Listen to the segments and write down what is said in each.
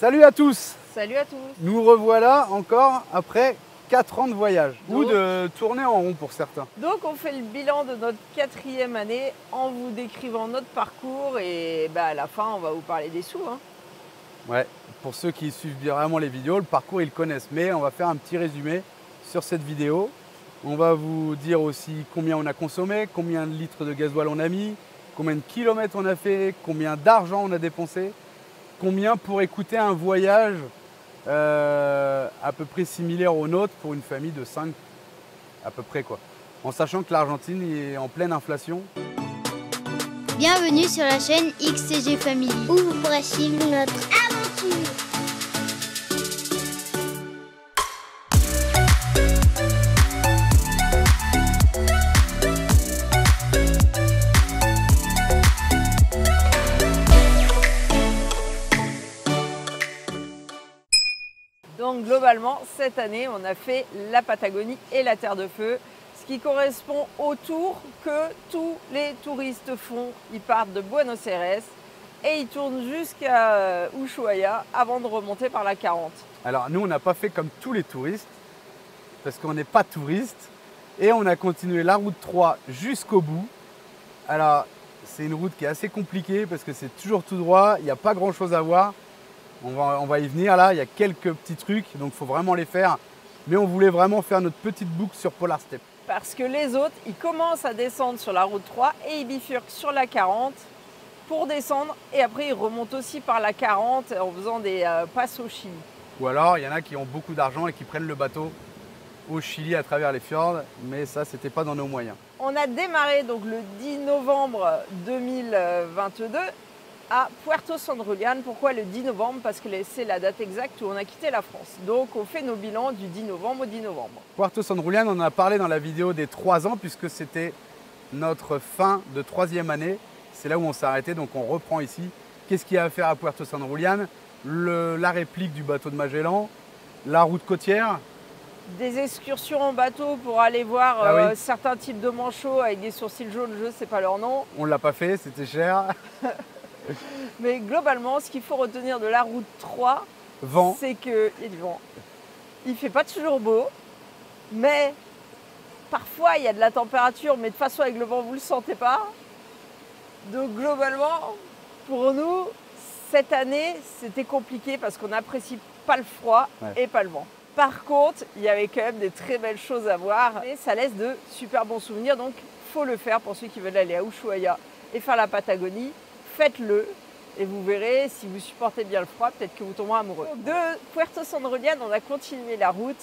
Salut à tous! Salut à tous! Nous revoilà encore après 4 ans de voyage, ou de tournée en rond pour certains. Donc on fait le bilan de notre 4e année en vous décrivant notre parcours et à la fin on va vous parler des sous. Ouais, pour ceux qui suivent vraiment les vidéos, le parcours ils le connaissent, mais on va faire un petit résumé sur cette vidéo. On va vous dire aussi combien on a consommé, combien de litres de gasoil on a mis, combien de kilomètres on a fait, combien d'argent on a dépensé, combien pourrait coûter un voyage à peu près similaire au nôtre pour une famille de 5 à peu près quoi. En sachant que l'Argentine est en pleine inflation. Bienvenue sur la chaîne XCG Family où vous pourrez suivre notre aventure. Donc globalement, cette année, on a fait la Patagonie et la Terre de Feu, ce qui correspond au tour que tous les touristes font. Ils partent de Buenos Aires et ils tournent jusqu'à Ushuaia avant de remonter par la 40. Alors nous, on n'a pas fait comme tous les touristes, parce qu'on n'est pas touristes, et on a continué la route 3 jusqu'au bout. Alors, c'est une route qui est assez compliquée, parce que c'est toujours tout droit, il n'y a pas grand-chose à voir. On va y venir là, il y a quelques petits trucs, donc il faut vraiment les faire. Mais on voulait vraiment faire notre petite boucle sur Polar Steppe. Parce que les autres, ils commencent à descendre sur la route 3 et ils bifurquent sur la 40 pour descendre. Et après, ils remontent aussi par la 40 en faisant des passes au Chili. Ou alors, il y en a qui ont beaucoup d'argent et qui prennent le bateau au Chili à travers les fjords. Mais ça, c'était pas dans nos moyens. On a démarré donc le 10 novembre 2022 à Puerto San Julián. Pourquoi le 10 novembre? Parce que c'est la date exacte où on a quitté la France. Donc on fait nos bilans du 10 novembre au 10 novembre. Puerto San Julián, on en a parlé dans la vidéo des 3 ans puisque c'était notre fin de 3e année. C'est là où on s'est arrêté, donc on reprend ici. Qu'est-ce qu'il y a à faire à Puerto San Julián? La réplique du bateau de Magellan, la route côtière. Des excursions en bateau pour aller voir certains types de manchots avec des sourcils jaunes, je ne sais pas leur nom. On ne l'a pas fait, c'était cher. Mais globalement, ce qu'il faut retenir de la route 3, c'est qu'il y a du vent. Il ne fait pas toujours beau, mais parfois il y a de la température, mais de toute façon avec le vent, vous ne le sentez pas. Donc globalement, pour nous, cette année, c'était compliqué parce qu'on n'apprécie pas le froid et pas le vent. Par contre, il y avait quand même des très belles choses à voir et ça laisse de super bons souvenirs. Donc, il faut le faire pour ceux qui veulent aller à Ushuaia et faire la Patagonie. Faites-le et vous verrez, si vous supportez bien le froid, peut-être que vous tomberez amoureux. De Puerto San Julián, on a continué la route.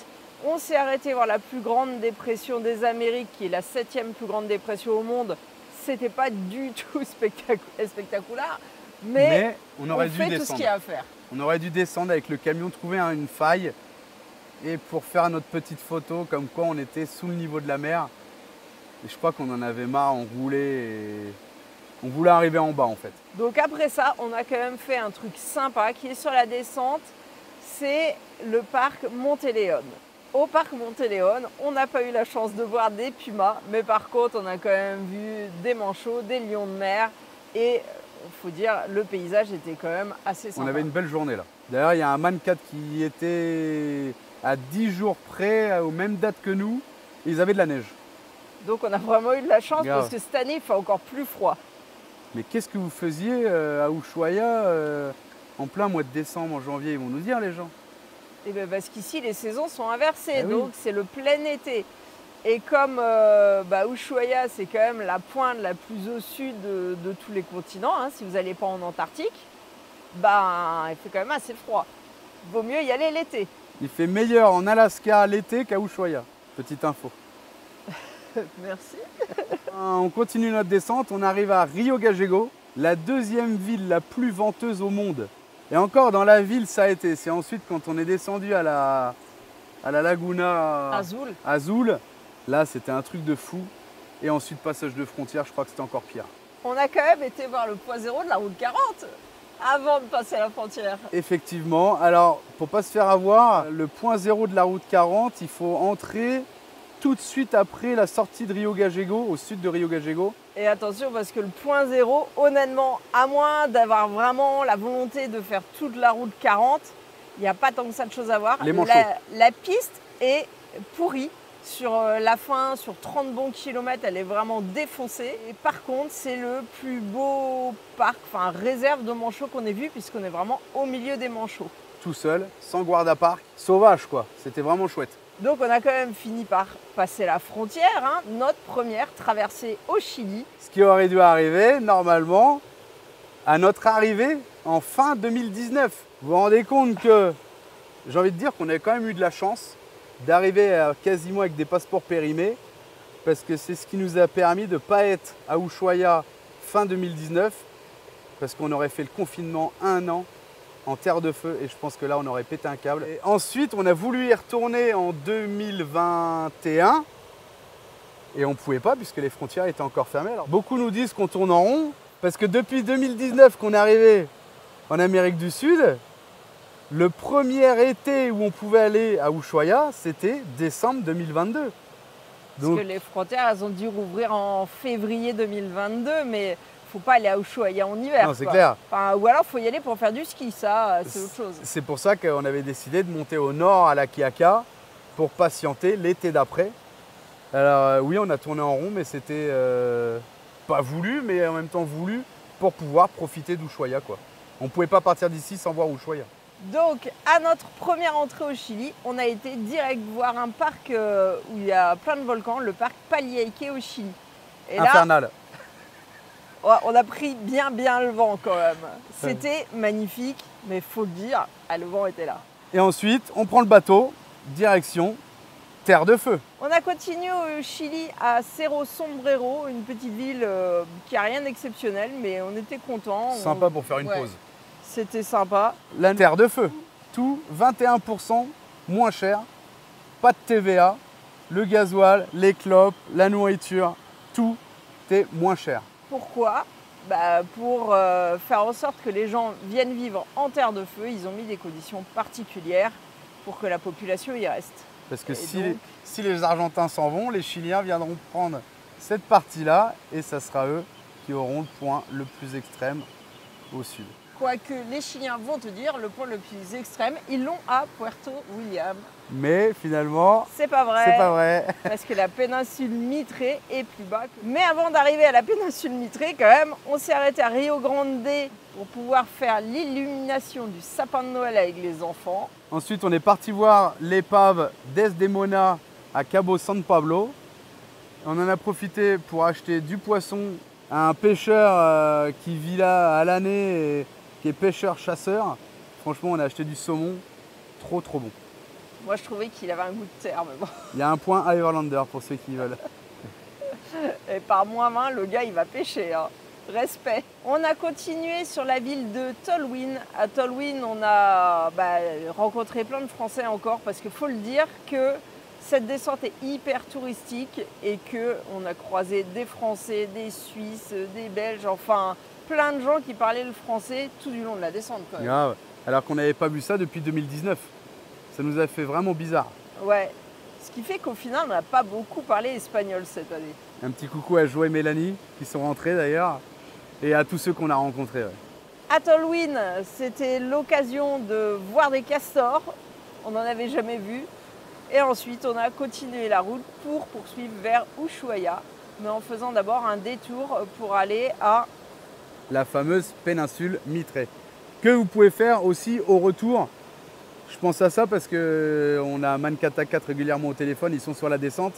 On s'est arrêté voir la plus grande dépression des Amériques, qui est la 7e plus grande dépression au monde. C'était pas du tout spectaculaire, mais on aurait dû descendre. Tout ce qu'il y a à faire. On aurait dû descendre avec le camion, trouver une faille et pour faire notre petite photo, comme quoi on était sous le niveau de la mer. Et je crois qu'on en avait marre, on roulait et on voulait arriver en bas en fait. Donc après ça, on a quand même fait un truc sympa qui est sur la descente, c'est le parc Monte-León. Au parc Monte-León, on n'a pas eu la chance de voir des pumas, mais par contre, on a quand même vu des manchots, des lions de mer et il faut dire, le paysage était quand même assez sympa. On avait une belle journée là. D'ailleurs, il y a un mannequin qui était à 10 jours près, aux mêmes dates que nous, et ils avaient de la neige. Donc on a vraiment eu de la chance parce que cette année, il fait encore plus froid. Mais qu'est-ce que vous faisiez à Ushuaia en plein mois de décembre, en janvier? Ils vont nous dire les gens. Et bien parce qu'ici, les saisons sont inversées, oui. donc c'est le plein été. Et comme Ushuaia, c'est quand même la pointe la plus au sud de tous les continents, si vous n'allez pas en Antarctique, il fait quand même assez froid. Vaut mieux y aller l'été. Il fait meilleur en Alaska l'été qu'à Ushuaia. Petite info. Merci. On continue notre descente, on arrive à Rio Gallego, la 2e ville la plus venteuse au monde. Et encore dans la ville ça a été, c'est ensuite quand on est descendu à la Laguna Azul, là c'était un truc de fou. Et ensuite passage de frontière, je crois que c'était encore pire. On a quand même été voir le point zéro de la route 40 avant de passer la frontière. Effectivement, alors pour ne pas se faire avoir, le point zéro de la route 40, il faut entrer tout de suite après la sortie de Rio Gallego, au sud de Rio Gallego. Et attention parce que le point zéro, honnêtement, à moins d'avoir vraiment la volonté de faire toute la route 40, il n'y a pas tant que ça de choses à voir. Les manchots. La piste est pourrie. Sur la fin, sur 30 bons kilomètres, elle est vraiment défoncée. Et par contre, c'est le plus beau parc, enfin réserve de manchots qu'on ait vu, puisqu'on est vraiment au milieu des manchots. Tout seul, sans guarda-parc, sauvage quoi. C'était vraiment chouette. Donc on a quand même fini par passer la frontière, hein, notre première traversée au Chili. Ce qui aurait dû arriver normalement à notre arrivée en fin 2019. Vous vous rendez compte que j'ai envie de dire qu'on a quand même eu de la chance d'arriver quasiment avec des passeports périmés, parce que c'est ce qui nous a permis de ne pas être à Ushuaia fin 2019, parce qu'on aurait fait le confinement 1 an en terre de feu, et je pense que là on aurait pété un câble. Et ensuite on a voulu y retourner en 2021, et on ne pouvait pas puisque les frontières étaient encore fermées. Alors, beaucoup nous disent qu'on tourne en rond, parce que depuis 2019 qu'on est arrivé en Amérique du Sud, le premier été où on pouvait aller à Ushuaia, c'était décembre 2022. Parce que les frontières, elles ont dû rouvrir en février 2022, mais il ne faut pas aller à Ushuaia en hiver. Non, c'est clair. Enfin, ou alors, il faut y aller pour faire du ski, ça, c'est autre chose. C'est pour ça qu'on avait décidé de monter au nord, à la Quiaca, pour patienter l'été d'après. Alors oui, on a tourné en rond, mais c'était pas voulu, mais en même temps voulu, pour pouvoir profiter d'Ushuaia, quoi. On ne pouvait pas partir d'ici sans voir Ushuaia. Donc, à notre première entrée au Chili, on a été direct voir un parc où il y a plein de volcans, le parc Paliaike au Chili. Et infernal. Là, on a pris bien le vent quand même. C'était magnifique, mais il faut le dire, le vent était là. Et ensuite, on prend le bateau, direction Terre de Feu. On a continué au Chili à Cerro Sombrero, une petite ville qui n'a rien d'exceptionnel, mais on était contents. Sympa pour faire une pause. C'était sympa. La Terre de Feu, tout 21% moins cher, pas de TVA, le gasoil, les clopes, la nourriture, tout est moins cher. Pourquoi ? Pour faire en sorte que les gens viennent vivre en Terre de Feu, ils ont mis des conditions particulières pour que la population y reste. Parce que si les Argentins s'en vont, les Chiliens viendront prendre cette partie-là et ça sera eux qui auront le point le plus extrême au sud. Quoique les Chiliens vont te dire, le point le plus extrême, ils l'ont à Puerto William. Mais finalement, c'est pas vrai. C'est pas vrai. Parce que la péninsule Mitre est plus bas. Mais avant d'arriver à la péninsule Mitre, quand même, on s'est arrêté à Rio Grande pour pouvoir faire l'illumination du sapin de Noël avec les enfants. Ensuite, on est parti voir l'épave Desdemona à Cabo San Pablo. On en a profité pour acheter du poisson à un pêcheur qui vit là à l'année et qui est pêcheur-chasseur. Franchement, on a acheté du saumon trop bon. Moi, je trouvais qu'il avait un goût de terre, mais bon. Il y a un point Iverlander pour ceux qui veulent. Et par -20, le gars, il va pêcher. Hein. Respect. On a continué sur la ville de Tolwyn. À Tolwyn, on a rencontré plein de Français encore, parce qu'il faut le dire que cette descente est hyper touristique et qu'on a croisé des Français, des Suisses, des Belges, enfin plein de gens qui parlaient le français tout du long de la descente. Quand même. Grave. Alors qu'on n'avait pas vu ça depuis 2019. Ça nous a fait vraiment bizarre. Ouais. Ce qui fait qu'au final, on n'a pas beaucoup parlé espagnol cette année. Un petit coucou à Jo et Mélanie qui sont rentrés d'ailleurs et à tous ceux qu'on a rencontrés. Ouais. À Tolwyn, c'était l'occasion de voir des castors. On n'en avait jamais vu. Et ensuite, on a continué la route pour poursuivre vers Ushuaia, mais en faisant d'abord un détour pour aller à la fameuse péninsule Mitre, que vous pouvez faire aussi au retour. Je pense à ça parce qu'on a Mankata 4 régulièrement au téléphone, ils sont sur la descente.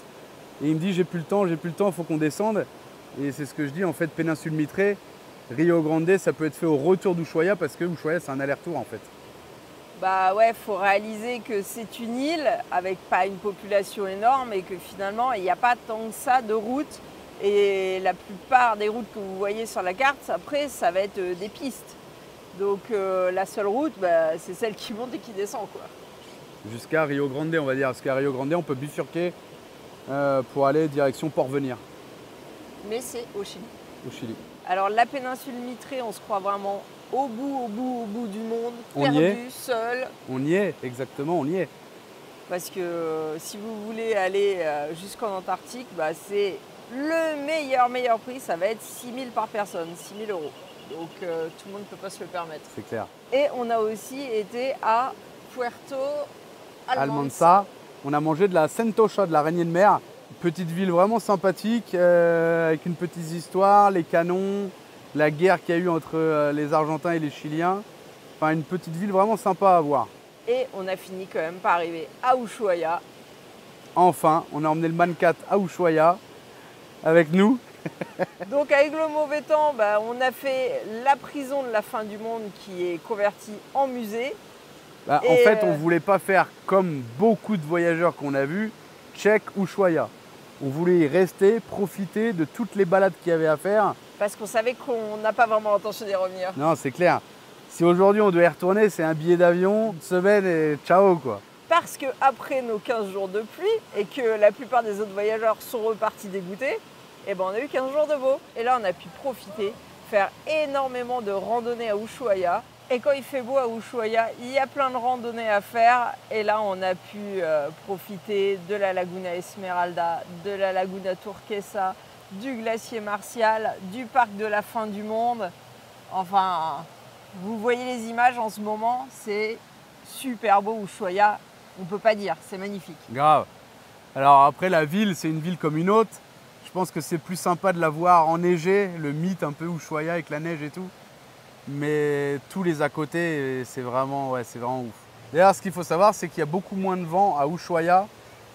Et il me dit j'ai plus le temps, il faut qu'on descende. Et c'est ce que je dis, en fait, péninsule Mitre, Rio Grande, ça peut être fait au retour d'Ushuaia parce que Ushuaia, c'est un aller-retour en fait. Bah ouais, faut réaliser que c'est une île avec pas une population énorme et que finalement, il n'y a pas tant que ça de routes. Et la plupart des routes que vous voyez sur la carte, après, ça va être des pistes. Donc la seule route, c'est celle qui monte et qui descend, quoi. Jusqu'à Rio Grande, on va dire. Parce qu'à Rio Grande, on peut bifurquer pour aller direction Port-Venir. Mais c'est au Chili. Au Chili. Alors la péninsule Mitre, on se croit vraiment au bout du monde, on perdu, y est. seul. On y est, exactement, on y est. Parce que si vous voulez aller jusqu'en Antarctique, bah, c'est le meilleur prix, ça va être 6 000 par personne, 6 000 €. Donc tout le monde ne peut pas se le permettre. C'est clair. Et on a aussi été à Puerto Almanza. On a mangé de la centocha, de l'araignée de mer. Une petite ville vraiment sympathique, avec une petite histoire, les canons, la guerre qu'il y a eu entre les Argentins et les Chiliens. Enfin, une petite ville vraiment sympa à voir. Et on a fini quand même par arriver à Ushuaia. Enfin, on a emmené le Mancat à Ushuaia avec nous. Donc avec le mauvais temps, bah, on a fait la prison de la fin du monde qui est convertie en musée. Bah, en fait, on ne voulait pas faire comme beaucoup de voyageurs qu'on a vus, check Ushuaia. On voulait y rester, profiter de toutes les balades qu'il y avait à faire. Parce qu'on savait qu'on n'a pas vraiment l'intention d'y revenir. Non, c'est clair. Si aujourd'hui on doit y retourner, c'est un billet d'avion, une semaine et ciao quoi. Parce qu'après nos 15 jours de pluie et que la plupart des autres voyageurs sont repartis dégoûtés, et ben on a eu 15 jours de beau. Et là on a pu profiter, faire énormément de randonnées à Ushuaia. Et quand il fait beau à Ushuaia, il y a plein de randonnées à faire. Et là on a pu profiter de la Laguna Esmeralda, de la Laguna Turquesa, du glacier Martial, du parc de la fin du monde. Enfin, vous voyez les images en ce moment, c'est super beau Ushuaia, on ne peut pas dire, c'est magnifique. Grave. Alors après la ville, c'est une ville comme une autre. Je pense que c'est plus sympa de la voir enneigée, le mythe un peu Ushuaia avec la neige et tout. Mais tous les à côté, c'est vraiment ouf. D'ailleurs, ce qu'il faut savoir, c'est qu'il y a beaucoup moins de vent à Ushuaia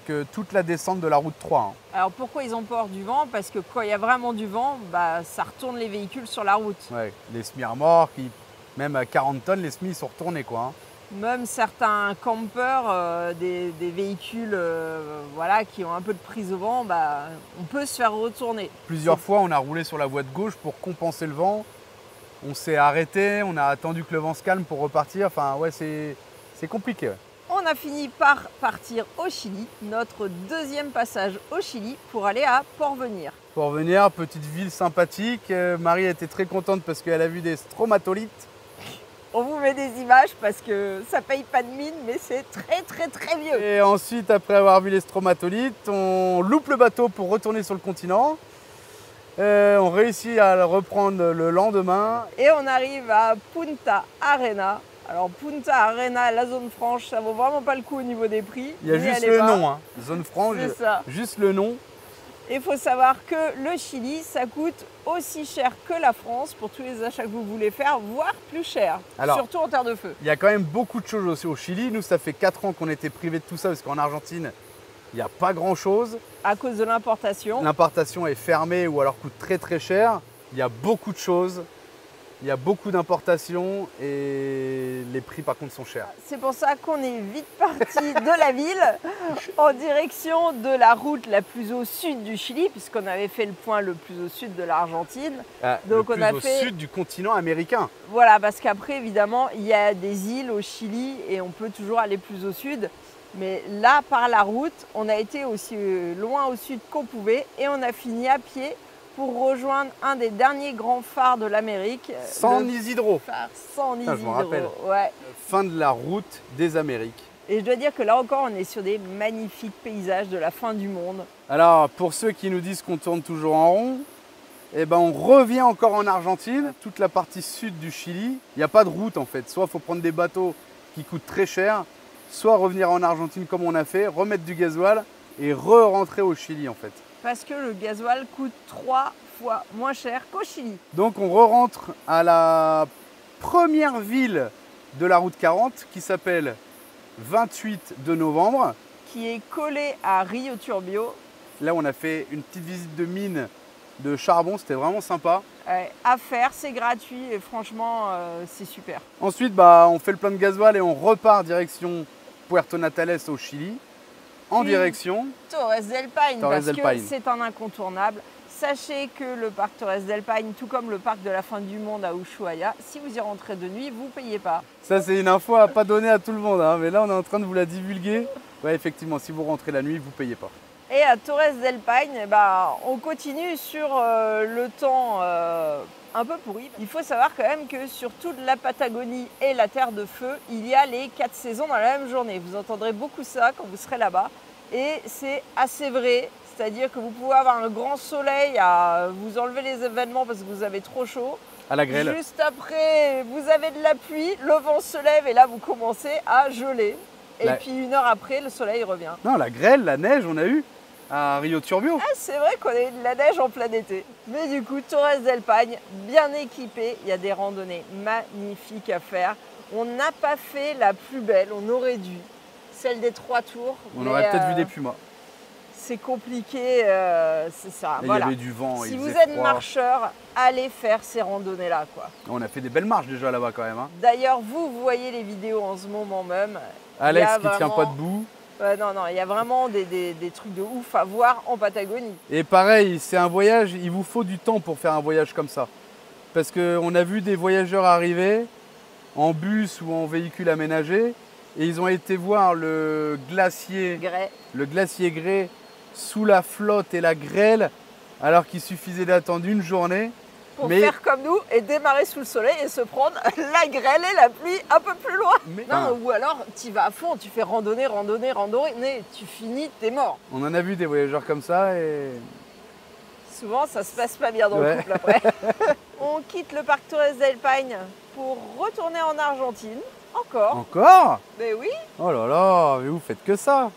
que toute la descente de la route 3. Hein. Alors pourquoi ils ont peur du vent? Parce que quand il y a vraiment du vent, bah, ça retourne les véhicules sur la route. Ouais, les semi-remorques, même à 40 tonnes, les semis sont retournés quoi. Hein. Même certains campeurs, des véhicules voilà, qui ont un peu de prise au vent, bah, on peut se faire retourner. Plusieurs fois, on a roulé sur la voie de gauche pour compenser le vent. On s'est arrêté, on a attendu que le vent se calme pour repartir. Enfin, ouais, c'est compliqué. Ouais. On a fini par partir au Chili, notre deuxième passage au Chili pour aller à Porvenir. Porvenir, petite ville sympathique. Marie était très contente parce qu'elle a vu des stromatolites. On vous met des images parce que ça paye pas de mine, mais c'est très vieux. Et ensuite, après avoir vu les stromatolites, on loupe le bateau pour retourner sur le continent. On réussit à le reprendre le lendemain. Et on arrive à Punta Arena. Alors Punta Arena, la zone franche, ça vaut vraiment pas le coup au niveau des prix. Il y a juste le nom, hein. Zone franche, juste le nom. Il faut savoir que le Chili, ça coûte aussi cher que la France pour tous les achats que vous voulez faire, voire plus cher, surtout en terre de feu. Il y a quand même beaucoup de choses aussi au Chili. Nous, ça fait 4 ans qu'on était privés de tout ça parce qu'en Argentine, il n'y a pas grand-chose. À cause de l'importation. L'importation est fermée ou alors coûte très cher. Il y a beaucoup de choses. Il y a beaucoup d'importations et les prix par contre sont chers. C'est pour ça qu'on est vite parti de la ville en direction de la route la plus au sud du Chili, puisqu'on avait fait le point le plus au sud de l'Argentine. Donc au sud du continent américain. Voilà, parce qu'après évidemment il y a des îles au Chili et on peut toujours aller plus au sud. Mais là, par la route, on a été aussi loin au sud qu'on pouvait et on a fini à pied pour rejoindre un des derniers grands phares de l'Amérique. San Isidro. San Isidro, je me rappelle. Ouais. Fin de la route des Amériques. Et je dois dire que là encore, on est sur des magnifiques paysages de la fin du monde. Alors, pour ceux qui nous disent qu'on tourne toujours en rond, eh ben, on revient encore en Argentine, toute la partie sud du Chili. Il n'y a pas de route en fait. Soit il faut prendre des bateaux qui coûtent très cher, soit revenir en Argentine comme on a fait, remettre du gasoil et re-rentrer au Chili en fait. Parce que le gasoil coûte 3 fois moins cher qu'au Chili. Donc on re-rentre à la première ville de la route 40 qui s'appelle 28 de novembre. Qui est collée à Rio Turbio. Là on a fait une petite visite de mine de charbon, c'était vraiment sympa. À faire, c'est gratuit et franchement c'est super. Ensuite on fait le plein de gasoil et on repart direction Puerto Natales au Chili. En direction Torres del Paine, parce que c'est un incontournable. Sachez que le parc Torres del Paine, tout comme le parc de la fin du monde à Ushuaia, si vous y rentrez de nuit, vous ne payez pas. Ça, c'est une info à pas donner à tout le monde, hein, mais là, on est en train de vous la divulguer. Ouais, effectivement, si vous rentrez la nuit, vous ne payez pas. Et à Torres del Paine, on continue sur le temps un peu pourri. Il faut savoir quand même que sur toute la Patagonie et la Terre de Feu, il y a les 4 saisons dans la même journée. Vous entendrez beaucoup ça quand vous serez là-bas. Et c'est assez vrai, c'est-à-dire que vous pouvez avoir un grand soleil à vous enlever les événements parce que vous avez trop chaud. À la grêle. Juste après, vous avez de la pluie, le vent se lève et là, vous commencez à geler. Et puis 1 heure après, le soleil revient. Non, la grêle, la neige, on a eu à Rio Turbio. Ah, c'est vrai qu'on a eu de la neige en plein été. Mais du coup, Torres del Paine, bien équipé, il y a des randonnées magnifiques à faire. On n'a pas fait la plus belle, on aurait dû. Celle des 3 tours. On aurait peut-être vu des pumas. C'est compliqué, c'est ça. Il voilà. y avait du vent, si il vous faisait êtes froid. marcheur, allez faire ces randonnées-là, quoi. On a fait des belles marches déjà là-bas quand même. Hein. D'ailleurs, vous voyez les vidéos en ce moment même. Alex qui tient pas debout. Non, il y a vraiment des trucs de ouf à voir en Patagonie. Et pareil, c'est un voyage, il vous faut du temps pour faire un voyage comme ça. Parce qu'on a vu des voyageurs arriver en bus ou en véhicule aménagé et ils ont été voir le glacier Grey sous la flotte et la grêle alors qu'il suffisait d'attendre une journée. Pour faire comme nous et démarrer sous le soleil et se prendre la grêle et la pluie un peu plus loin. Ou alors tu vas à fond, tu fais randonnée, tu finis, t'es mort. On en a vu des voyageurs comme ça et... Souvent ça se passe pas bien dans le couple après. On quitte le parc Torres del Paine pour retourner en Argentine. Encore. Mais oui. Oh là là, mais vous faites que ça.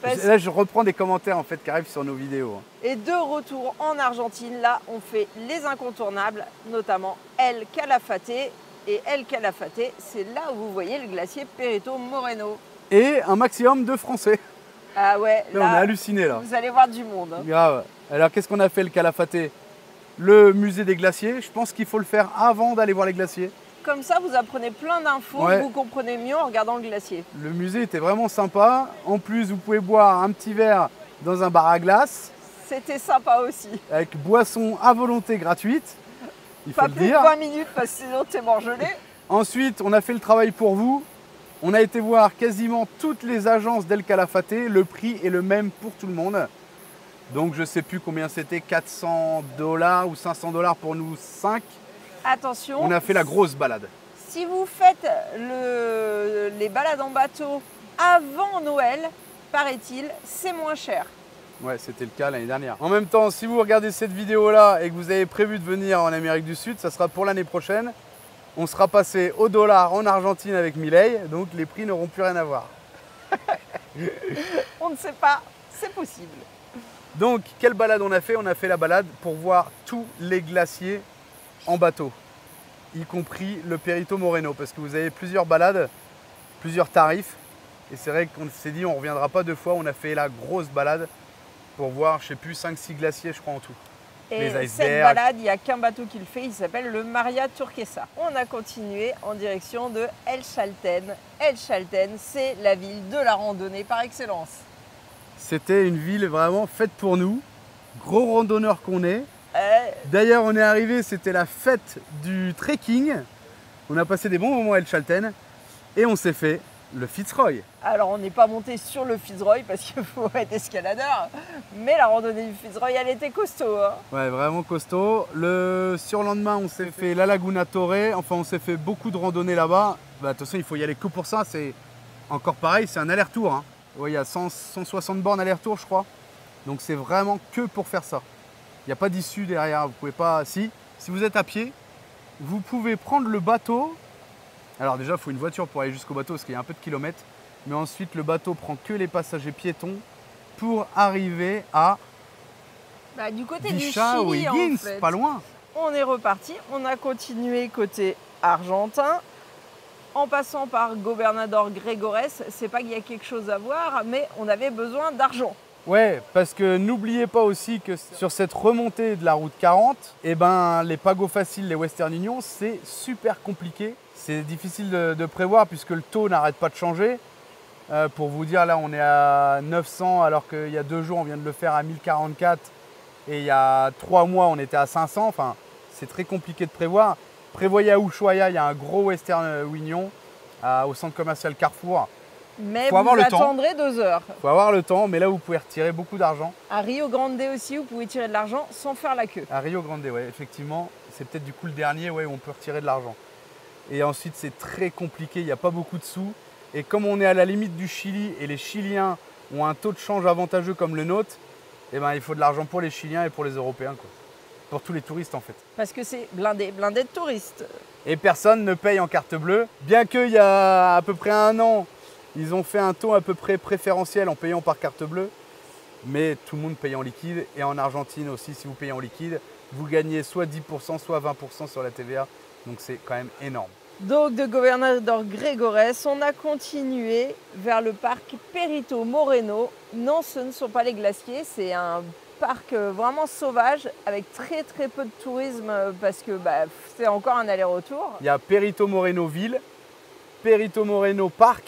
Là, je reprends des commentaires en fait qui arrivent sur nos vidéos. Et de retour en Argentine, là, on fait les incontournables, notamment El Calafate. Et El Calafate, c'est là où vous voyez le glacier Perito Moreno. Et un maximum de Français. Ah ouais, là, on est halluciné là. Vous allez voir du monde. Hein. Grave. Alors, qu'est-ce qu'on a fait, El Calafate? Le musée des glaciers. Je pense qu'il faut le faire avant d'aller voir les glaciers. Comme ça, vous apprenez plein d'infos, vous comprenez mieux en regardant le glacier. Le musée était vraiment sympa. En plus, vous pouvez boire un petit verre dans un bar à glace. C'était sympa aussi. Avec boisson à volonté gratuite. Il faut pas le plus dire. de 20 minutes parce que sinon t'es mort gelé. Ensuite, on a fait le travail pour vous. On a été voir quasiment toutes les agences d'El Calafate. Le prix est le même pour tout le monde. Donc je ne sais plus combien c'était, 400 $ ou 500 $ pour nous 5. Attention. On a fait la grosse balade. Si vous faites les balades en bateau avant Noël, paraît-il, c'est moins cher. Ouais, c'était le cas l'année dernière. En même temps, si vous regardez cette vidéo-là et que vous avez prévu de venir en Amérique du Sud, ça sera pour l'année prochaine. On sera passé au dollar en Argentine avec Milei, donc les prix n'auront plus rien à voir. On ne sait pas, c'est possible. Donc, quelle balade on a fait? On a fait la balade pour voir tous les glaciers en bateau, y compris le Perito Moreno, parce que vous avez plusieurs balades, plusieurs tarifs. Et c'est vrai qu'on s'est dit on ne reviendra pas 2 fois. On a fait la grosse balade pour voir, je sais plus, 5-6 glaciers, je crois, en tout. Et cette balade, il n'y a qu'un bateau qui le fait, il s'appelle le Maria Turquesa. On a continué en direction de El Chalten. El Chalten, c'est la ville de la randonnée par excellence. C'était une ville vraiment faite pour nous, gros randonneurs qu'on est. D'ailleurs, on est arrivé, c'était la fête du trekking. On a passé des bons moments à El Chalten et on s'est fait le Fitzroy. Alors, on n'est pas monté sur le Fitzroy parce qu'il faut être escaladeur, mais la randonnée du Fitzroy, elle était costaud. Hein. Ouais, vraiment costaud. Le surlendemain, on s'est fait la Laguna Torre. Enfin, on s'est fait beaucoup de randonnées là-bas. Bah, de toute façon, il faut y aller que pour ça. C'est encore pareil, c'est un aller-retour. Hein. Ouais, il y a 160 bornes aller-retour, je crois. Donc, c'est vraiment que pour faire ça. Il n'y a pas d'issue derrière, vous pouvez pas... Si vous êtes à pied, vous pouvez prendre le bateau. Alors déjà, il faut une voiture pour aller jusqu'au bateau parce qu'il y a un peu de kilomètres. Mais ensuite, le bateau prend que les passagers piétons pour arriver à... du côté Bichat du ou Chili, Higgins, en fait. pas loin. On est reparti, on a continué côté argentin. En passant par Gobernador Gregores, c'est pas qu'il y a quelque chose à voir, mais on avait besoin d'argent. Ouais, parce que n'oubliez pas aussi que sur cette remontée de la route 40, les pagos faciles, les Western Union, c'est super compliqué. C'est difficile de prévoir puisque le taux n'arrête pas de changer. Pour vous dire, là, on est à 900 alors qu'il y a 2 jours, on vient de le faire à 1044 et il y a 3 mois, on était à 500. Enfin, c'est très compliqué de prévoir. Prévoyez à Ushuaia, il y a un gros Western Union au centre commercial Carrefour. Mais vous attendrez 2 heures. Il faut avoir le temps, mais là vous pouvez retirer beaucoup d'argent. À Rio Grande aussi, vous pouvez tirer de l'argent sans faire la queue. À Rio Grande, oui, effectivement, c'est peut-être du coup le dernier où on peut retirer de l'argent. Et ensuite, c'est très compliqué, il n'y a pas beaucoup de sous. Et comme on est à la limite du Chili et les Chiliens ont un taux de change avantageux comme le nôtre, eh ben, il faut de l'argent pour les Chiliens et pour les Européens, quoi. Pour tous les touristes en fait. Parce que c'est blindé de touristes. Et personne ne paye en carte bleue. Bien qu'il y a à peu près 1 an, ils ont fait un taux à peu près préférentiel en payant par carte bleue. Mais tout le monde paye en liquide. Et en Argentine aussi, si vous payez en liquide, vous gagnez soit 10%, soit 20% sur la TVA. Donc c'est quand même énorme. Donc de Governador Gregores, on a continué vers le parc Perito Moreno. Non, ce ne sont pas les glaciers, c'est un parc vraiment sauvage avec très peu de tourisme parce que c'est encore un aller-retour. Il y a Perito Moreno ville, Perito Moreno parc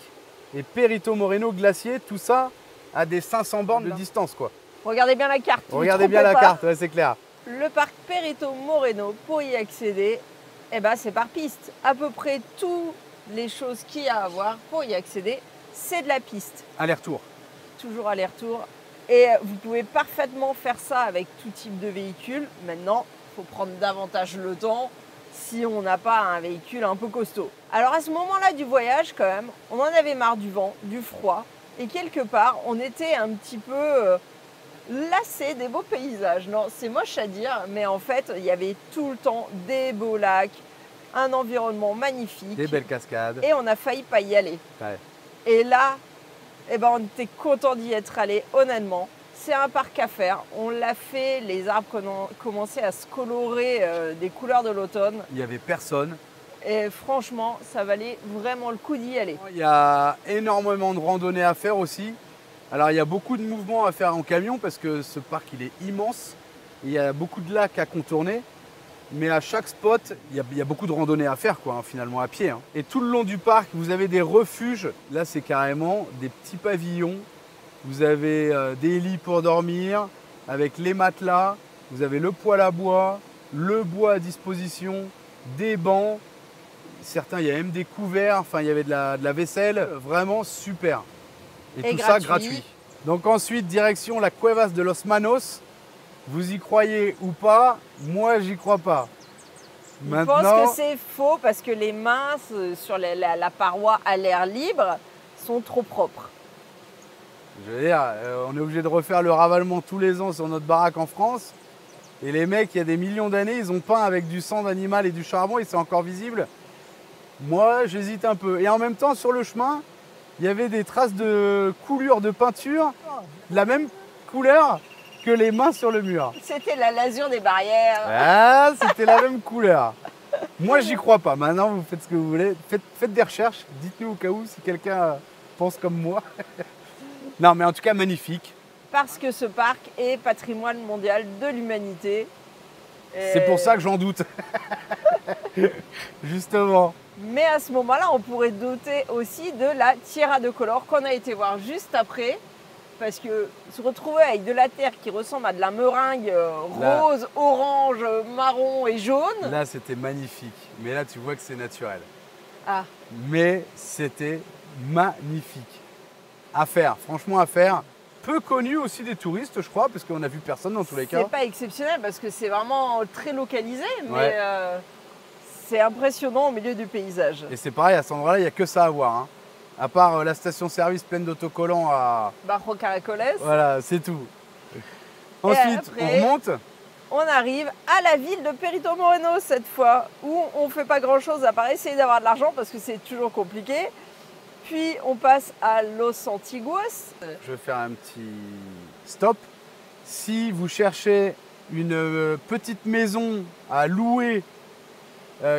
et Perito Moreno glacier, tout ça à des 500 bornes de distance, quoi. Regardez bien la carte. Regardez bien la carte, ouais, c'est clair. Le parc Perito Moreno, pour y accéder, c'est par piste. À peu près toutes les choses qu'il y a à voir pour y accéder, c'est de la piste. Aller-retour. Toujours aller-retour. Et vous pouvez parfaitement faire ça avec tout type de véhicule. Maintenant, il faut prendre davantage le temps si on n'a pas un véhicule un peu costaud. Alors à ce moment-là du voyage, quand même, on en avait marre du vent, du froid. Et quelque part, on était un petit peu lassé des beaux paysages. Non, c'est moche à dire, mais en fait, il y avait tout le temps des beaux lacs, un environnement magnifique. Des belles cascades. Et on a failli pas y aller. Ouais. Et là, on était content d'y être allé, honnêtement. C'est un parc à faire. On l'a fait, les arbres commençaient à se colorer des couleurs de l'automne. Il n'y avait personne. Et franchement, ça valait vraiment le coup d'y aller. Il y a énormément de randonnées à faire aussi. Alors il y a beaucoup de mouvements à faire en camion parce que ce parc il est immense. Il y a beaucoup de lacs à contourner. Mais à chaque spot, il y a beaucoup de randonnées à faire, quoi, finalement, à pied. Et tout le long du parc, vous avez des refuges. Là, c'est carrément des petits pavillons. Vous avez des lits pour dormir, avec les matelas. Vous avez le poêle à bois, le bois à disposition, des bancs. Certains, il y a même des couverts. Enfin, il y avait de la vaisselle. Vraiment super. Et tout ça gratuit. Donc ensuite, direction la Cuevas de los Manos. Vous y croyez ou pas? Moi, j'y crois pas. Je pense que c'est faux parce que les mains sur la paroi à l'air libre sont trop propres. Je veux dire, on est obligé de refaire le ravalement tous les ans sur notre baraque en France. Et les mecs, il y a des millions d'années, ils ont peint avec du sang d'animal et du charbon et c'est encore visible. Moi, j'hésite un peu. Et en même temps, sur le chemin, il y avait des traces de coulure de peinture, de la même couleur que les mains sur le mur. C'était la lasure des barrières. Ah, c'était la même couleur. Moi, j'y crois pas. Maintenant, vous faites ce que vous voulez. Faites des recherches. Dites-nous au cas où si quelqu'un pense comme moi. Non, mais en tout cas, magnifique. Parce que ce parc est patrimoine mondial de l'humanité. C'est pour ça que j'en doute. Justement. Mais à ce moment-là, on pourrait douter aussi de la Tierra de Color qu'on a été voir juste après. Parce que se retrouver avec de la terre qui ressemble à de la meringue rose, orange, marron et jaune. Là, c'était magnifique. Mais là, tu vois que c'est naturel. Ah. Mais c'était magnifique. À faire, franchement à faire. Peu connu aussi des touristes, je crois, parce qu'on n'a vu personne dans tous les cas. C'est pas exceptionnel parce que c'est vraiment très localisé, mais c'est impressionnant au milieu du paysage. Et c'est pareil, à cet endroit-là, il n'y a que ça à voir. À part la station-service pleine d'autocollants à... Barro Caracoles. Voilà, c'est tout. Ensuite, après, on remonte. On arrive à la ville de Perito Moreno cette fois, où on ne fait pas grand-chose à part essayer d'avoir de l'argent parce que c'est toujours compliqué. Puis on passe à Los Antiguos. Je vais faire un petit stop. Si vous cherchez une petite maison à louer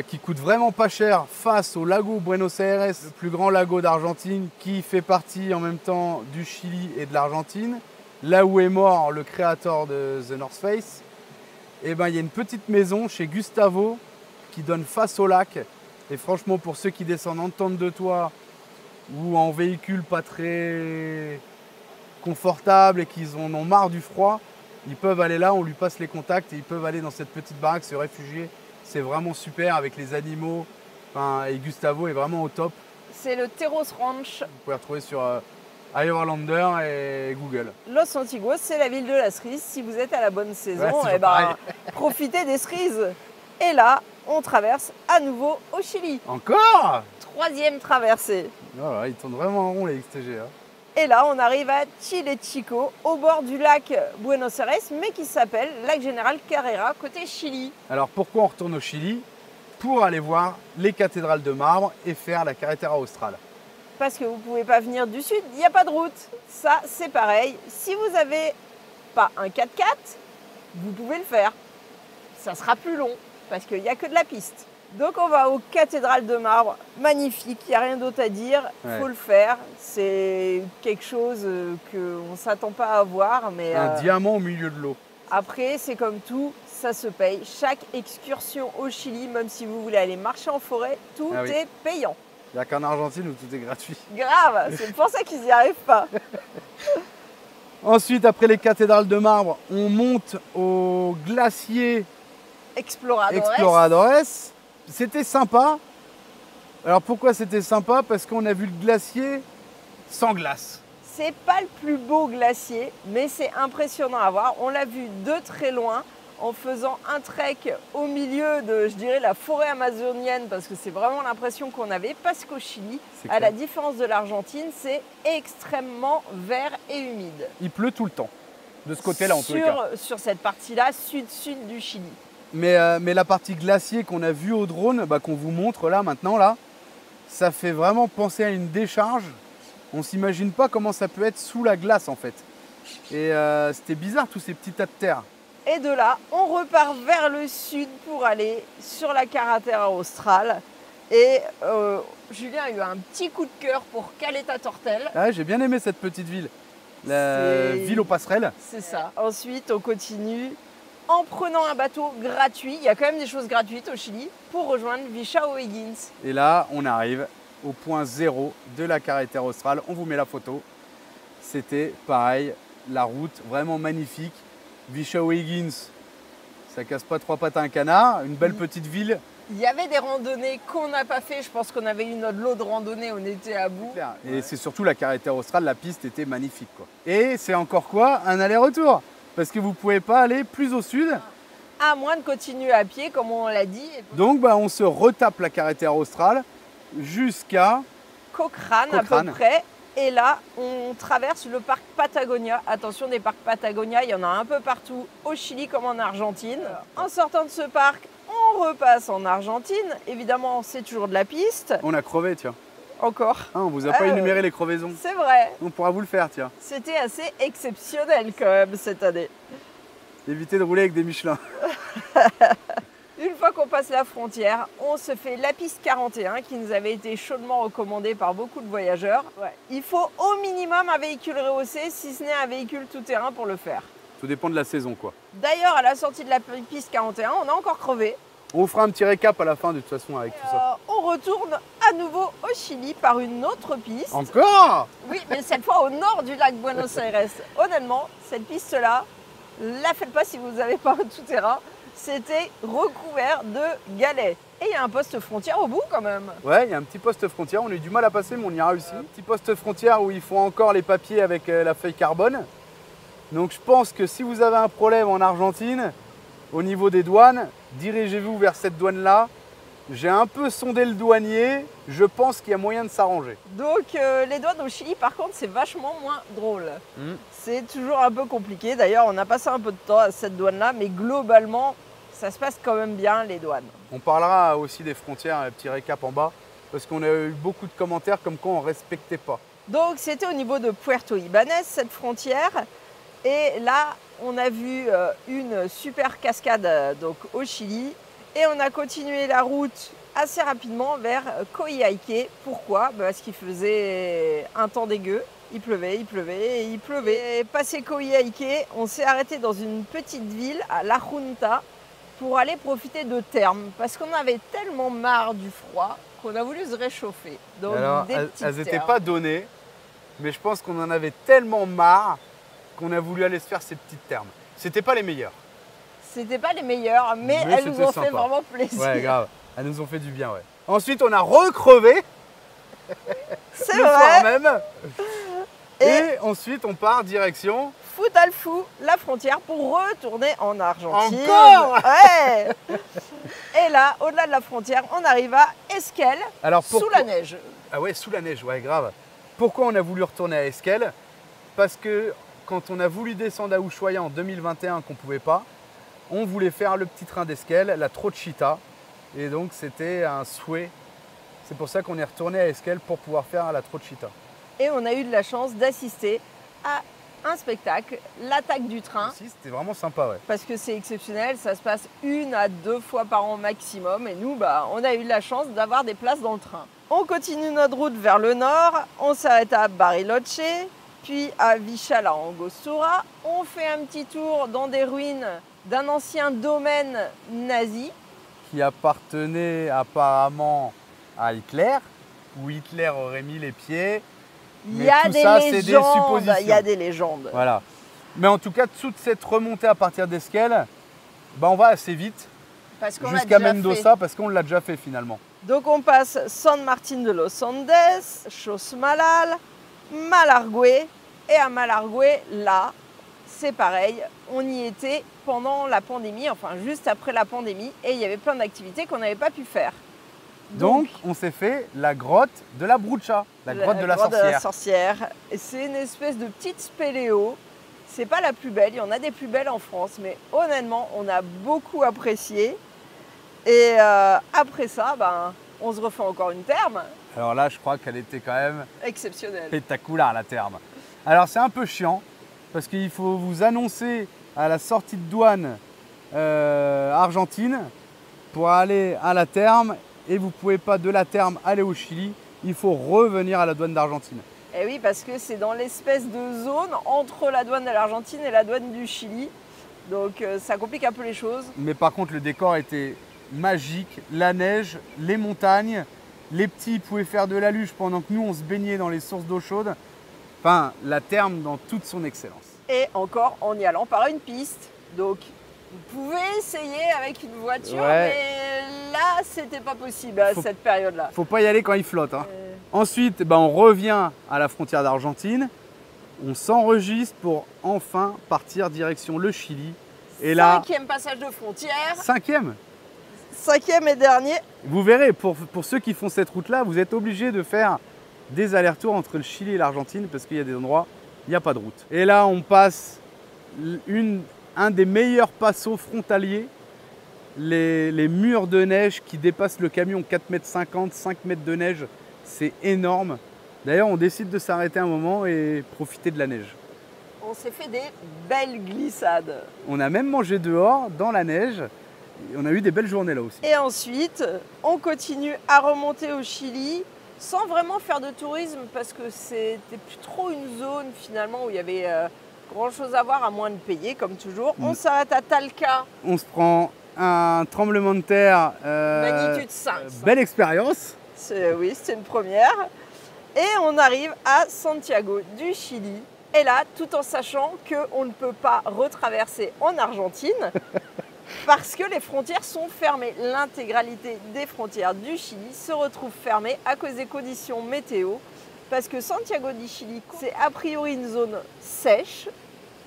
qui coûte vraiment pas cher face au lago Buenos Aires, le plus grand lago d'Argentine qui fait partie en même temps du Chili et de l'Argentine, là où est mort le créateur de The North Face, et ben il y a une petite maison chez Gustavo qui donne face au lac. Et franchement, pour ceux qui descendent en tente de toit ou en véhicule pas très confortable et qu'ils en ont marre du froid, ils peuvent aller là, on lui passe les contacts et ils peuvent aller dans cette petite baraque se réfugier. C'est vraiment super avec les animaux. Enfin, et Gustavo est vraiment au top. C'est le Terros Ranch. Vous pouvez retrouver sur iOverlander et Google. Los Antiguos, c'est la ville de la cerise. Si vous êtes à la bonne saison, ouais, profitez des cerises. Et là, on traverse à nouveau au Chili. Encore? 3e traversée. Voilà, ils tournent vraiment en rond les XTG. Hein. Et là, on arrive à Chile Chico, au bord du lac Buenos Aires, mais qui s'appelle lac Général Carrera, côté Chili. Alors pourquoi on retourne au Chili? Pour aller voir les cathédrales de marbre et faire la Carretera Austral. Parce que vous ne pouvez pas venir du sud, il n'y a pas de route. Ça, c'est pareil. Si vous n'avez pas un 4x4, vous pouvez le faire. Ça sera plus long, parce qu'il n'y a que de la piste. Donc on va aux cathédrales de marbre, magnifique, il n'y a rien d'autre à dire, il faut le faire. C'est quelque chose qu'on ne s'attend pas à voir. Mais, un diamant au milieu de l'eau. Après, c'est comme tout, ça se paye. Chaque excursion au Chili, même si vous voulez aller marcher en forêt, tout est payant. Il n'y a qu'en Argentine où tout est gratuit. Grave, c'est pour ça qu'ils n'y arrivent pas. Ensuite, après les cathédrales de marbre, on monte au glacier Exploradores. C'était sympa. Alors pourquoi c'était sympa? Parce qu'on a vu le glacier sans glace. C'est pas le plus beau glacier, mais c'est impressionnant à voir. On l'a vu de très loin en faisant un trek au milieu de, je dirais, la forêt amazonienne, parce que c'est vraiment l'impression qu'on avait, parce qu'au Chili, à la différence de l'Argentine, c'est extrêmement vert et humide. Il pleut tout le temps, de ce côté-là en tous les cas. Sur cette partie-là, sud-sud du Chili. Mais la partie glacier qu'on a vue au drone, qu'on vous montre là maintenant, là, ça fait vraiment penser à une décharge. On ne s'imagine pas comment ça peut être sous la glace en fait. Et c'était bizarre tous ces petits tas de terre. Et de là, on repart vers le sud pour aller sur la Carretera Austral. Et Julien a eu un petit coup de cœur pour Caleta Tortel. Ah, j'ai bien aimé cette petite ville. La ville aux passerelles. C'est ça. Ensuite, on continue en prenant un bateau gratuit. Il y a quand même des choses gratuites au Chili pour rejoindre Villa O'Higgins. Et là, on arrive au point 0 de la Carretera Austral. On vous met la photo. C'était pareil, la route vraiment magnifique. Villa O'Higgins, ça casse pas trois pattes à un canard. Une belle petite ville. Il y avait des randonnées qu'on n'a pas fait. Je pense qu'on avait eu notre lot de randonnées, on était à bout. Et c'est surtout la Carretera Austral, la piste était magnifique, quoi. Et c'est encore quoi? Un aller-retour. Parce que vous ne pouvez pas aller plus au sud. À moins de continuer à pied, comme on l'a dit. Donc on se retape la Carretera Austral jusqu'à Cochrane à peu près. Et là, on traverse le parc Patagonia. Attention, des parcs Patagonia, il y en a un peu partout, au Chili comme en Argentine. En sortant de ce parc, on repasse en Argentine. Évidemment, c'est toujours de la piste. On a crevé, tiens. Encore. Ah, on vous a pas énuméré les crevaisons. C'est vrai. On pourra vous le faire, tiens. C'était assez exceptionnel quand même cette année. Évitez de rouler avec des Michelin. Une fois qu'on passe la frontière, on se fait la piste 41 qui nous avait été chaudement recommandée par beaucoup de voyageurs. Ouais. Il faut au minimum un véhicule rehaussé, si ce n'est un véhicule tout-terrain pour le faire. Tout dépend de la saison, quoi. D'ailleurs, à la sortie de la piste 41, on a encore crevé. On vous fera un petit récap à la fin de toute façon avec tout ça. On retourne à nouveau au Chili par une autre piste. Encore? Oui, mais cette fois au nord du lac Buenos Aires. Honnêtement, cette piste-là, la faites pas si vous n'avez pas un tout-terrain. C'était recouvert de galets. Et il y a un poste frontière au bout quand même. Ouais, il y a un petit poste frontière. On a eu du mal à passer, mais on y a réussi. Un petit poste frontière où ils font encore les papiers avec la feuille carbone. Donc je pense que si vous avez un problème en Argentine, au niveau des douanes, dirigez-vous vers cette douane-là. J'ai un peu sondé le douanier, je pense qu'il y a moyen de s'arranger. Donc les douanes au Chili, par contre, c'est vachement moins drôle. C'est toujours un peu compliqué. D'ailleurs, on a passé un peu de temps à cette douane-là, mais globalement, ça se passe quand même bien, les douanes. On parlera aussi des frontières, un petit récap en bas, parce qu'on a eu beaucoup de commentaires comme quoi on ne respectait pas. Donc c'était au niveau de Puerto Ibanez, cette frontière. Et là, on a vu une super cascade donc, au Chili. Et on a continué la route assez rapidement vers Coyhaique. Pourquoi? Parce qu'il faisait un temps dégueu. Il pleuvait et il pleuvait. Et passé Coyhaique, on s'est arrêté dans une petite ville à La Junta pour aller profiter de thermes. Parce qu'on avait tellement marre du froid qu'on a voulu se réchauffer. Donc, alors, elles n'étaient pas données, mais je pense qu'on en avait tellement marre qu'on a voulu aller se faire ces petites thermes. C'était pas les meilleures. C'était pas les meilleures, mais elles nous ont fait vraiment plaisir. Ouais, grave. Elles nous ont fait du bien, ouais. Ensuite, on a recrevé. C'est le vrai. soir même. Et ensuite, on part direction Futalfu, la frontière, pour retourner en Argentine. Encore? Ouais. Et là, au-delà de la frontière, on arrive à Esquel, sous la neige. Ah ouais, sous la neige, ouais, grave. Pourquoi on a voulu retourner à Esquel? Parce que quand on a voulu descendre à Ushuaia en 2021, qu'on ne pouvait pas, on voulait faire le petit train d'Esquel, la Trochita. Et donc, c'était un souhait. C'est pour ça qu'on est retourné à Esquel pour pouvoir faire la Trochita. Et on a eu de la chance d'assister à un spectacle, l'attaque du train. C'était vraiment sympa, ouais. Parce que c'est exceptionnel, ça se passe 1 à 2 fois par an maximum. Et nous, on a eu de la chance d'avoir des places dans le train. On continue notre route vers le nord, on s'arrête à Bariloche, puis à Vichala Angostura. On fait un petit tour dans des ruines d'un ancien domaine nazi. Qui appartenait apparemment à Hitler, où Hitler aurait mis les pieds. Il y a des légendes, il y a des légendes. Voilà. Mais en tout cas, toute cette remontée à partir d'Esquel, on va assez vite jusqu'à Mendoza parce qu'on l'a déjà fait finalement. Donc on passe San Martín de los Andes, Chosmalal, Malargüe. Et à Malargüe, là, c'est pareil, on y était pendant la pandémie, enfin juste après la pandémie, et il y avait plein d'activités qu'on n'avait pas pu faire. Donc on s'est fait la grotte de la Brucha, la grotte de la sorcière. Et c'est une espèce de petite spéléo. C'est pas la plus belle, il y en a des plus belles en France, mais honnêtement, on a beaucoup apprécié. Et après ça, on se refait encore une therme. Alors là, je crois qu'elle était quand même exceptionnelle. Spectaculaire, la therme. Alors c'est un peu chiant, parce qu'il faut vous annoncer à la sortie de douane argentine pour aller à la therme. Et vous ne pouvez pas de la therme aller au Chili, il faut revenir à la douane d'Argentine. Et oui, parce que c'est dans l'espèce de zone entre la douane de l'Argentine et la douane du Chili. Donc ça complique un peu les choses. Mais par contre, le décor était magique, la neige, les montagnes, les petits pouvaient faire de la luge pendant que nous on se baignait dans les sources d'eau chaude. Enfin, la therme dans toute son excellence. Et encore en y allant par une piste. Donc vous pouvez essayer avec une voiture, mais là, c'était pas possible à cette période-là. Faut pas y aller quand il flotte. Hein. Ensuite, on revient à la frontière d'Argentine. On s'enregistre pour enfin partir direction le Chili. Et là, 5e passage de frontière. 5e 5e et dernier. Vous verrez, pour ceux qui font cette route-là, vous êtes obligés de faire des allers-retours entre le Chili et l'Argentine parce qu'il y a des endroits où il n'y a pas de route. Et là, on passe un des meilleurs passos frontaliers, les murs de neige qui dépassent le camion, 4,50 m, 5 mètres de neige, c'est énorme. D'ailleurs, on décide de s'arrêter un moment et profiter de la neige. On s'est fait des belles glissades. On a même mangé dehors, dans la neige. On a eu des belles journées là aussi. Et ensuite, on continue à remonter au Chili sans vraiment faire de tourisme parce que c'était plus trop une zone finalement où il y avait grand chose à voir à moins de payer comme toujours. On s'arrête à Talca. On se prend un tremblement de terre. Magnitude 5. Belle expérience. Oui, c'était une première. Et on arrive à Santiago du Chili. Et là, tout en sachant qu'on ne peut pas retraverser en Argentine parce que les frontières sont fermées. L'intégralité des frontières du Chili se retrouve fermée à cause des conditions météo. Parce que Santiago du Chili, c'est a priori une zone sèche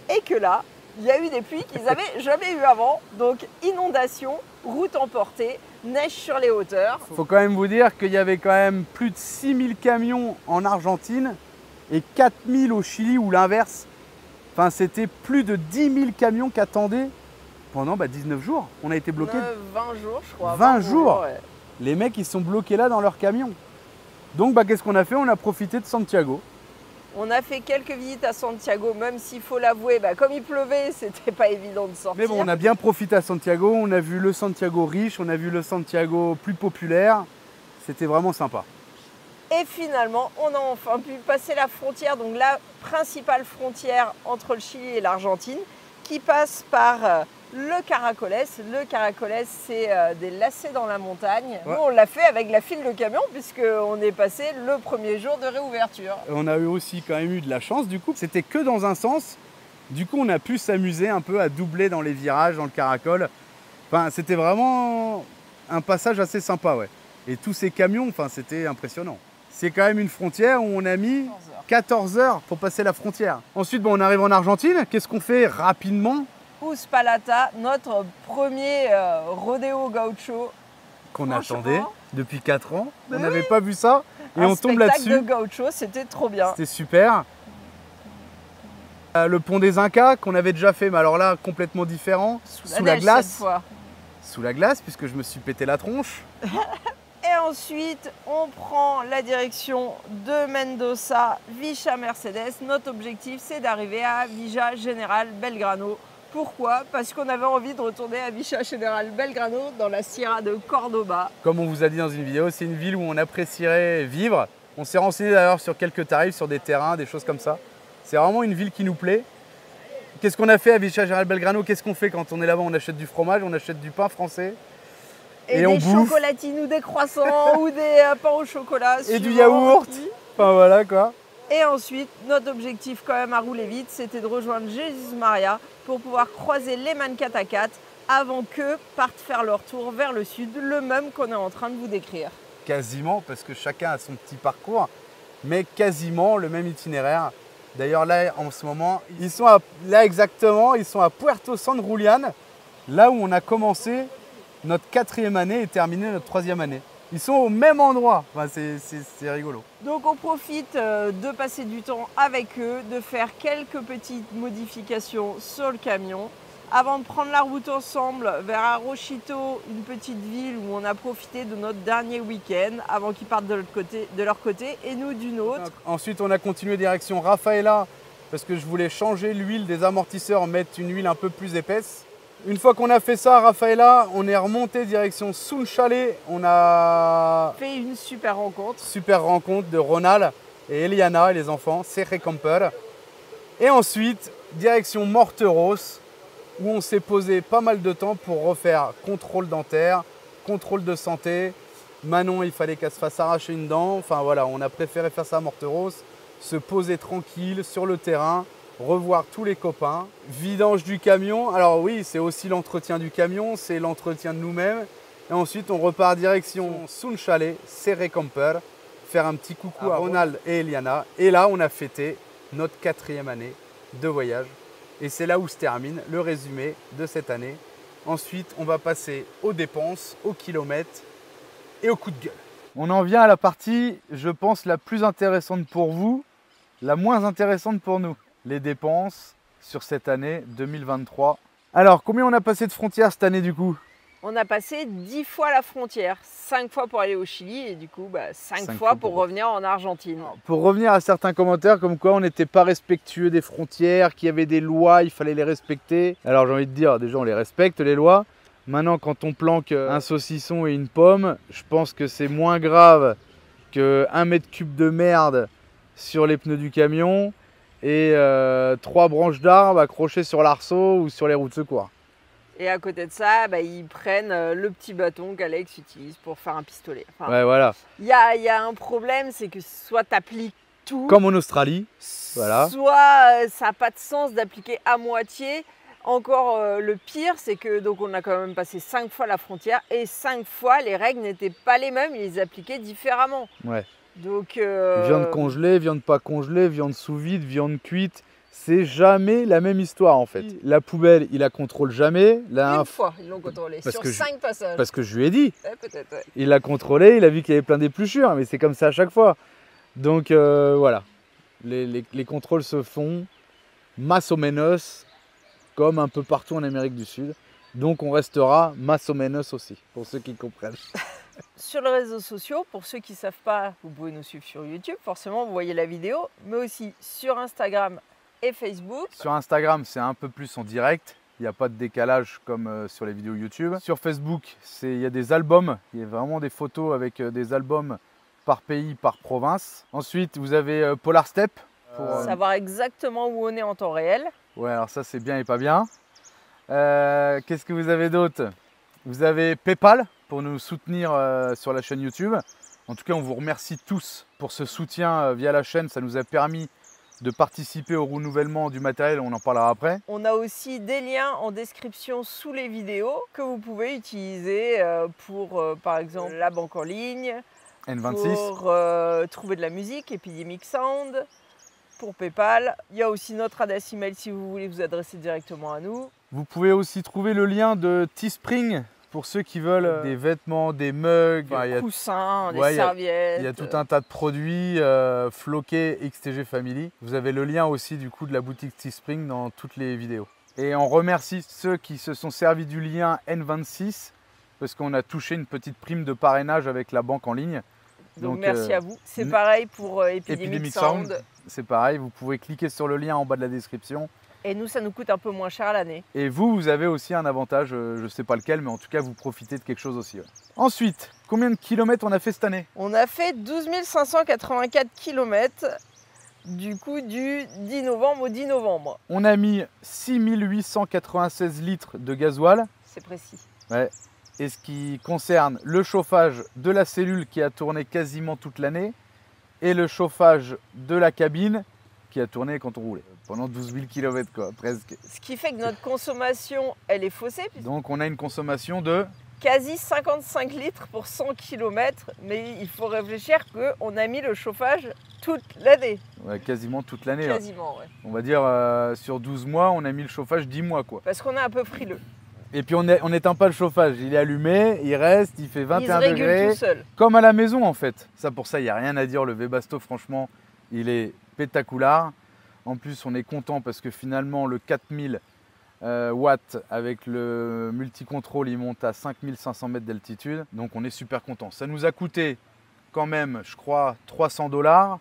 et que là, il y a eu des pluies qu'ils n'avaient jamais eu avant. Donc inondation, route emportée, neige sur les hauteurs. Il faut quand même vous dire qu'il y avait quand même plus de 6000 camions en Argentine et 4000 au Chili ou l'inverse. Enfin, c'était plus de 10 000 camions qui attendaient pendant 19 jours. On a été bloqués. 20 jours, je crois. 20 jours. Ouais. Les mecs, ils sont bloqués là dans leur camion. Donc, qu'est-ce qu'on a fait? On a profité de Santiago. On a fait quelques visites à Santiago, même s'il faut l'avouer, comme il pleuvait, c'était pas évident de sortir. Mais bon, on a bien profité à Santiago. On a vu le Santiago riche, on a vu le Santiago plus populaire. C'était vraiment sympa. Et finalement, on a enfin pu passer la frontière, donc la principale frontière entre le Chili et l'Argentine, qui passe par le Caracoles. Le Caracoles, c'est des lacets dans la montagne. Ouais. Nous, on l'a fait avec la file de camion, puisqu'on est passé le premier jour de réouverture. On a aussi quand même eu de la chance, du coup. C'était que dans un sens. Du coup, on a pu s'amuser un peu à doubler dans les virages, dans le Caracol. Enfin, c'était vraiment un passage assez sympa, ouais. Et tous ces camions, c'était impressionnant. C'est quand même une frontière où on a mis 14 heures pour passer la frontière. Ensuite, on arrive en Argentine. Qu'est-ce qu'on fait rapidement? Uspallata, notre premier rodéo gaucho. Qu'on attendait depuis 4 ans. On n'avait pas vu ça et on tombe là-dessus. là-dessus. Un spectacle de gaucho, c'était trop bien. C'était super. Le pont des Incas qu'on avait déjà fait, mais alors là, complètement différent. Sous la glace. Cette fois. Sous la glace, puisque je me suis pété la tronche. Et ensuite, on prend la direction de Mendoza, Villa Mercedes. Notre objectif, c'est d'arriver à Villa General Belgrano. Pourquoi? Parce qu'on avait envie de retourner à Villa General Belgrano dans la Sierra de Cordoba. Comme on vous a dit dans une vidéo, c'est une ville où on apprécierait vivre. On s'est renseigné d'ailleurs sur quelques tarifs, sur des terrains, des choses comme ça. C'est vraiment une ville qui nous plaît. Qu'est-ce qu'on a fait à Villa General Belgrano? Qu'est-ce qu'on fait quand on est là-bas? On achète du fromage, on achète du pain français. Et on des bouffe. chocolatines ou des croissants ou des pains au chocolat. Et du yaourt. Enfin voilà quoi. Et ensuite, notre objectif quand même à rouler vite, c'était de rejoindre Jesus Maria pour pouvoir croiser les Manhattan 4 avant qu'eux partent faire leur tour vers le sud, le même qu'on est en train de vous décrire. Quasiment, parce que chacun a son petit parcours, mais quasiment le même itinéraire. D'ailleurs là, en ce moment, ils sont à Puerto San Julián, là où on a commencé notre 4e année et terminé notre 3e année. Ils sont au même endroit, enfin, c'est rigolo. Donc on profite de passer du temps avec eux, de faire quelques petites modifications sur le camion avant de prendre la route ensemble vers Arrochito, une petite ville où on a profité de notre dernier week-end avant qu'ils partent de leur côté et nous du nôtre. Ensuite on a continué direction Rafaela parce que je voulais changer l'huile des amortisseurs, mettre une huile un peu plus épaisse. Une fois qu'on a fait ça à Rafaela, on est remonté direction Sunchale. On a fait une super rencontre. Super rencontre de Ronald et Eliana et les enfants, Serre Camper. Et ensuite, direction Morteros, où on s'est posé pas mal de temps pour refaire contrôle dentaire, contrôle de santé. Manon, il fallait qu'elle se fasse arracher une dent. Enfin voilà, on a préféré faire ça à Morteros, se poser tranquille sur le terrain, revoir tous les copains, vidange du camion. Alors oui, c'est aussi l'entretien du camion, c'est l'entretien de nous-mêmes. Et ensuite, on repart direction Sunchale, Serre Camper, faire un petit coucou à Ronald et Eliana. Et là, on a fêté notre 4e année de voyage. Et c'est là où se termine le résumé de cette année. Ensuite, on va passer aux dépenses, aux kilomètres et au coup de gueule. On en vient à la partie, je pense, la plus intéressante pour vous, la moins intéressante pour nous. Les dépenses sur cette année 2023. Alors, combien on a passé de frontières cette année du coup? On a passé 10 fois la frontière, 5 fois pour aller au Chili et du coup 5 fois pour revenir en Argentine. Pour revenir à certains commentaires comme quoi on n'était pas respectueux des frontières, qu'il y avait des lois, il fallait les respecter. Alors j'ai envie de dire, déjà on les respecte les lois. Maintenant quand on planque un saucisson et une pomme, je pense que c'est moins grave que 1 mètre cube de merde sur les pneus du camion et 3 branches d'arbres accrochées sur l'arceau ou sur les roues de secours. Et à côté de ça, ils prennent le petit bâton qu'Alex utilise pour faire un pistolet. Enfin, ouais, voilà. Il y a un problème, c'est que soit tu appliques tout. Comme en Australie. Voilà. Soit ça n'a pas de sens d'appliquer à moitié. Encore le pire, c'est que donc on a quand même passé 5 fois la frontière et 5 fois les règles n'étaient pas les mêmes, ils les appliquaient différemment. Ouais. Donc viande congelée, viande pas congelée, viande sous vide, viande cuite. C'est jamais la même histoire en fait. La poubelle, il la contrôle jamais. Une fois, ils l'ont contrôlé sur 5 passages. Parce que je lui ai dit. Ouais, peut-être, ouais. Il l'a contrôlé, il a vu qu'il y avait plein d'épluchures, mais c'est comme ça à chaque fois. Donc voilà, les contrôles se font más o menos comme un peu partout en Amérique du Sud. Donc on restera más o menos aussi, pour ceux qui comprennent. Sur les réseaux sociaux, pour ceux qui ne savent pas, vous pouvez nous suivre sur YouTube, forcément vous voyez la vidéo, mais aussi sur Instagram et Facebook. Sur Instagram, c'est un peu plus en direct. Il n'y a pas de décalage comme sur les vidéos YouTube. Sur Facebook, il y a des albums. Il y a vraiment des photos avec des albums par pays, par province. Ensuite, vous avez Polar Step. Pour savoir exactement où on est en temps réel. Ouais, alors ça, c'est bien et pas bien. Qu'est-ce que vous avez d'autre? Vous avez PayPal pour nous soutenir sur la chaîne YouTube. En tout cas, on vous remercie tous pour ce soutien via la chaîne. Ça nous a permis de participer au renouvellement du matériel, on en parlera après. On a aussi des liens en description sous les vidéos que vous pouvez utiliser pour, par exemple, la banque en ligne, N26, pour trouver de la musique, Epidemic Sound, pour PayPal. Il y a aussi notre adresse email si vous voulez vous adresser directement à nous. Vous pouvez aussi trouver le lien de Teespring pour ceux qui veulent des vêtements, des mugs, des coussins, des serviettes. Il y a tout un tas de produits floqués XTG Family. Vous avez le lien aussi du coup de la boutique Teespring dans toutes les vidéos. Et on remercie ceux qui se sont servis du lien N26 parce qu'on a touché une petite prime de parrainage avec la banque en ligne. Donc merci à vous. C'est pareil pour Epidemic Sound. C'est pareil, vous pouvez cliquer sur le lien en bas de la description. Et nous, ça nous coûte un peu moins cher à l'année. Et vous avez aussi un avantage, je ne sais pas lequel, mais en tout cas, vous profitez de quelque chose aussi. Ouais. Ensuite, combien de kilomètres on a fait cette année? On a fait 12 584 kilomètres, du coup du 10 novembre au 10 novembre. On a mis 6 896 litres de gasoil. C'est précis. Ouais. Et ce qui concerne le chauffage de la cellule qui a tourné quasiment toute l'année et le chauffage de la cabine qui a tourné quand on roulait. Pendant 12 000 km quoi, presque. Ce qui fait que notre consommation, elle est faussée. Donc on a une consommation de quasi 55 litres pour 100 km, mais il faut réfléchir qu'on a mis le chauffage toute l'année. Ouais, quasiment toute l'année. Quasiment, ouais. On va dire sur 12 mois, on a mis le chauffage 10 mois quoi. Parce qu'on est un peu frileux. Et puis on n'éteint pas le chauffage, il est allumé, il reste, il fait 21 degrés. Tout seul. Comme à la maison en fait. Ça pour ça, il n'y a rien à dire, le Webasto franchement, il est pétacoulard. En plus, on est content parce que finalement, le 4000 watts avec le multicontrôle, il monte à 5500 mètres d'altitude. Donc, on est super content. Ça nous a coûté quand même, je crois, 300 $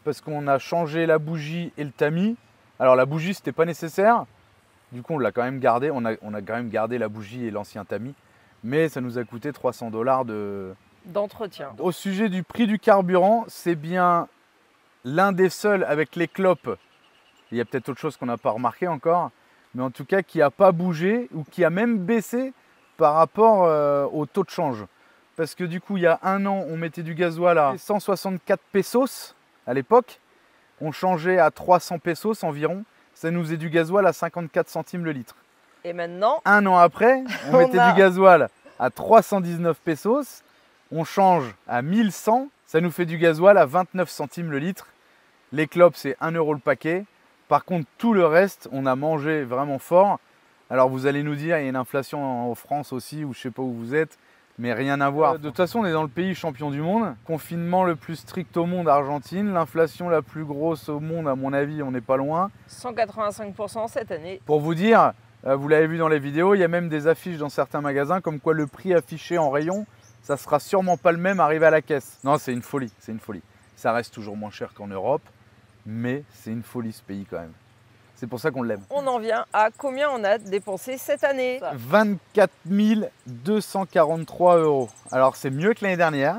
parce qu'on a changé la bougie et le tamis. Alors, la bougie, c'était pas nécessaire. Du coup, on l'a quand même gardé. On a quand même gardé la bougie et l'ancien tamis. Mais ça nous a coûté 300 $ d'entretien. Au sujet du prix du carburant, c'est bien l'un des seuls avec les clopes. Il y a peut-être autre chose qu'on n'a pas remarqué encore, mais en tout cas qui n'a pas bougé ou qui a même baissé par rapport au taux de change. Parce que du coup, il y a un an, on mettait du gasoil à 164 pesos à l'époque. On changeait à 300 pesos environ. Ça nous faisait du gasoil à 54 centimes le litre. Et maintenant, un an après, on mettait du gasoil à 319 pesos. On change à 1100. Ça nous fait du gasoil à 29 centimes le litre. Les clopes, c'est 1 € le paquet. Par contre, tout le reste, on a mangé vraiment fort. Alors vous allez nous dire, il y a une inflation en France aussi, ou je ne sais pas où vous êtes, mais rien à voir. De toute façon, on est dans le pays champion du monde. Confinement le plus strict au monde, Argentine. L'inflation la plus grosse au monde, à mon avis, on n'est pas loin. 185% cette année. Pour vous dire, vous l'avez vu dans les vidéos, il y a même des affiches dans certains magasins, comme quoi le prix affiché en rayon, ça sera sûrement pas le même arrivé à la caisse. Non, c'est une folie, c'est une folie. Ça reste toujours moins cher qu'en Europe. Mais c'est une folie ce pays quand même. C'est pour ça qu'on l'aime. On en vient à combien on a dépensé cette année? 24 243 €. Alors c'est mieux que l'année dernière,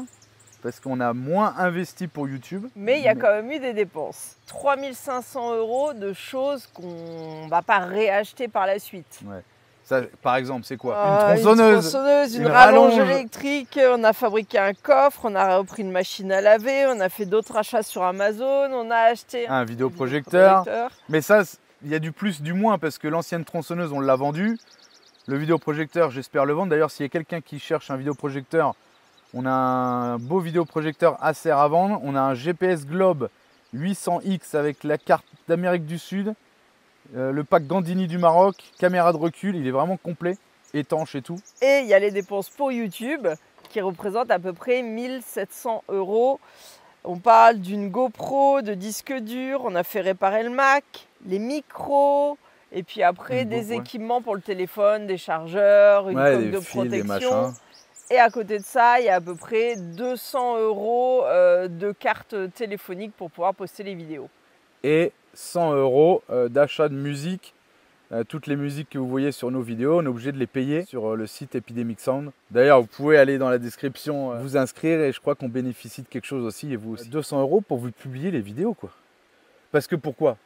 parce qu'on a moins investi pour YouTube. Mais il y a quand même eu des dépenses. 3 500 € de choses qu'on ne va pas réacheter par la suite. Ouais. Ça, par exemple, c'est quoi? Une tronçonneuse, une rallonge électrique, on a fabriqué un coffre, on a repris une machine à laver, on a fait d'autres achats sur Amazon, on a acheté un vidéoprojecteur. Mais ça, il y a du plus, du moins, parce que l'ancienne tronçonneuse, on l'a vendue. Le vidéoprojecteur, j'espère le vendre. D'ailleurs, s'il y a quelqu'un qui cherche un vidéoprojecteur, on a un beau vidéoprojecteur Acer à vendre. On a un GPS Globe 800X avec la carte d'Amérique du Sud. Le pack Gandini du Maroc, caméra de recul, il est vraiment complet, étanche et tout. Et il y a les dépenses pour YouTube qui représentent à peu près 1700 €. On parle d'une GoPro, de disques durs, on a fait réparer le Mac, les micros, et puis après des équipements pour le téléphone, des chargeurs, une coque de protection. Et à côté de ça, il y a à peu près 200 € de cartes téléphoniques pour pouvoir poster les vidéos. Et 100 € d'achat de musique. Toutes les musiques que vous voyez sur nos vidéos, on est obligé de les payer sur le site Epidemic Sound. D'ailleurs, vous pouvez aller dans la description, vous inscrire et je crois qu'on bénéficie de quelque chose aussi et vous aussi. 200 € pour vous publier les vidéos quoi. Parce que pourquoi?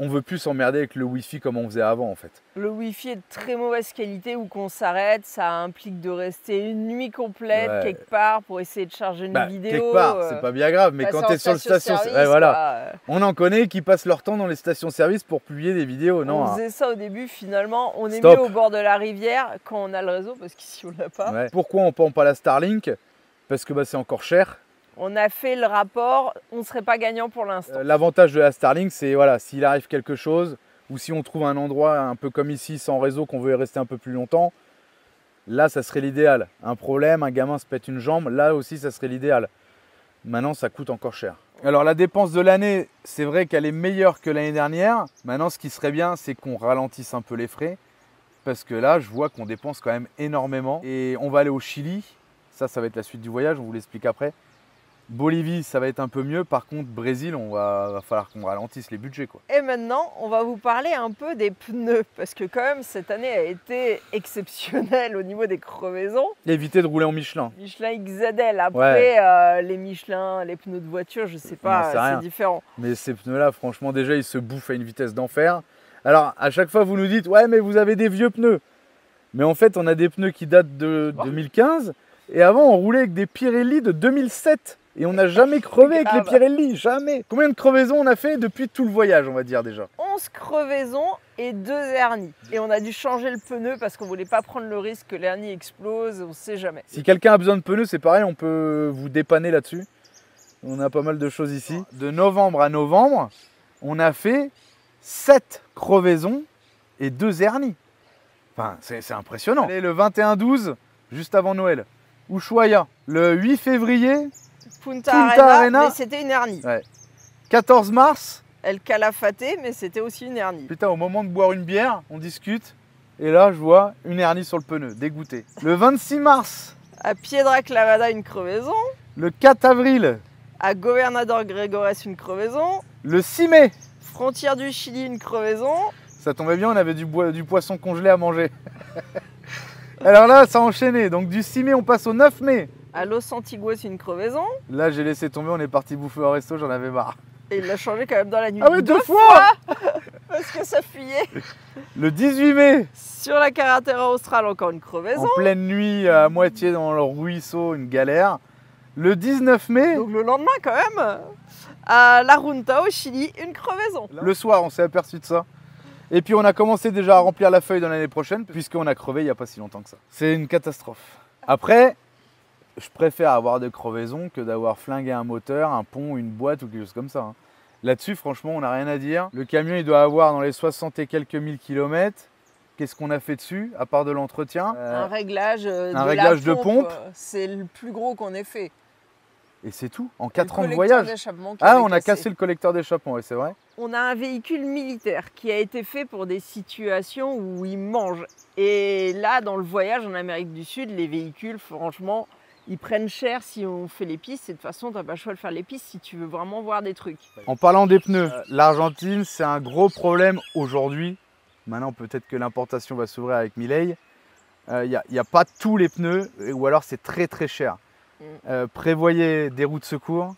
On veut plus s'emmerder avec le Wi-Fi comme on faisait avant en fait. Le Wi-Fi est de très mauvaise qualité où qu'on s'arrête, ça implique de rester une nuit complète quelque part pour essayer de charger une vidéo. Quelque part, c'est pas bien grave, mais quand tu es sur le station-service, voilà. On en connaît qui passent leur temps dans les stations-service pour publier des vidéos. Non, on faisait ça au début, finalement, on est mieux au bord de la rivière quand on a le réseau, parce qu'ici on l'a pas. Ouais. Pourquoi on ne prend pas la Starlink? Parce que c'est encore cher. On a fait le rapport, on ne serait pas gagnant pour l'instant. L'avantage de la Starlink, c'est voilà, s'il arrive quelque chose, ou si on trouve un endroit un peu comme ici, sans réseau, qu'on veut y rester un peu plus longtemps, là, ça serait l'idéal. Un problème, un gamin se pète une jambe, là aussi, ça serait l'idéal. Maintenant, ça coûte encore cher. Alors, la dépense de l'année, c'est vrai qu'elle est meilleure que l'année dernière. Maintenant, ce qui serait bien, c'est qu'on ralentisse un peu les frais. Parce que là, je vois qu'on dépense quand même énormément. Et on va aller au Chili. Ça va être la suite du voyage, on vous l'explique après. Bolivie, ça va être un peu mieux. Par contre, Brésil, va falloir qu'on ralentisse les budgets, quoi. Et maintenant, on va vous parler un peu des pneus. Parce que quand même, cette année a été exceptionnelle au niveau des crevaisons. Évitez de rouler en Michelin. Michelin XZL. Après, les Michelin, les pneus de voiture, je sais pas, c'est différent. Mais ces pneus-là, franchement, déjà, ils se bouffent à une vitesse d'enfer. Alors, à chaque fois, vous nous dites, ouais, mais vous avez des vieux pneus. Mais en fait, on a des pneus qui datent de 2015. Et avant, on roulait avec des Pirelli de 2007. Et on n'a jamais crevé avec les Pirelli, jamais. Combien de crevaisons on a fait depuis tout le voyage, on va dire déjà? 11 crevaisons et 2 hernies. Et on a dû changer le pneu parce qu'on ne voulait pas prendre le risque que l'hernie explose, on ne sait jamais. Si quelqu'un a besoin de pneus, c'est pareil, on peut vous dépanner là-dessus. On a pas mal de choses ici. De novembre à novembre, on a fait 7 crevaisons et 2 hernies. Enfin, c'est impressionnant. Et le 21-12, juste avant Noël, Ushuaia. Le 8 février, Punta Arena, mais c'était une hernie. Ouais. 14 mars, El Calafate, mais c'était aussi une hernie. Putain, au moment de boire une bière, on discute, et là, je vois une hernie sur le pneu, dégoûté. Le 26 mars, à Piedra Clavada, une crevaison. Le 4 avril, à Gobernador Gregores, une crevaison. Le 6 mai, frontière du Chili, une crevaison. Ça tombait bien, on avait du poisson congelé à manger. Alors là, ça a enchaîné. Donc du 6 mai, on passe au 9 mai. À Los Antiguos, une crevaison. Là, j'ai laissé tomber, on est parti bouffer au resto, j'en avais marre. Et il l'a changé quand même dans la nuit. Ah ouais, 2 fois parce que ça fuyait. Le 18 mai. Sur la Carretera Austral, encore une crevaison. En pleine nuit, à moitié dans le ruisseau, une galère. Le 19 mai. Donc le lendemain quand même. À La Runta, au Chili, une crevaison. Le soir, on s'est aperçu de ça. Et puis on a commencé déjà à remplir la feuille dans l'année prochaine, puisqu'on a crevé il n'y a pas si longtemps que ça. C'est une catastrophe. Après, je préfère avoir des crevaisons que d'avoir flingué un moteur, un pont, une boîte ou quelque chose comme ça, hein. Là-dessus, franchement, on n'a rien à dire. Le camion, il doit avoir dans les 60 et quelques mille kilomètres. Qu'est-ce qu'on a fait dessus, à part de l'entretien? Un réglage de pompe. C'est le plus gros qu'on ait fait. Et c'est tout, en 4 ans de voyage. Ah, on a cassé le collecteur d'échappement, ouais, c'est vrai. On a un véhicule militaire qui a été fait pour des situations où il mange. Et là, dans le voyage en Amérique du Sud, les véhicules, franchement, ils prennent cher si on fait les pistes. Et de toute façon, tu n'as pas le choix de faire les pistes si tu veux vraiment voir des trucs. En parlant des pneus, l'Argentine, c'est un gros problème aujourd'hui. Maintenant, peut-être que l'importation va s'ouvrir avec Milei. Il n'y a pas tous les pneus, ou alors c'est très très cher. Prévoyez des routes de secours,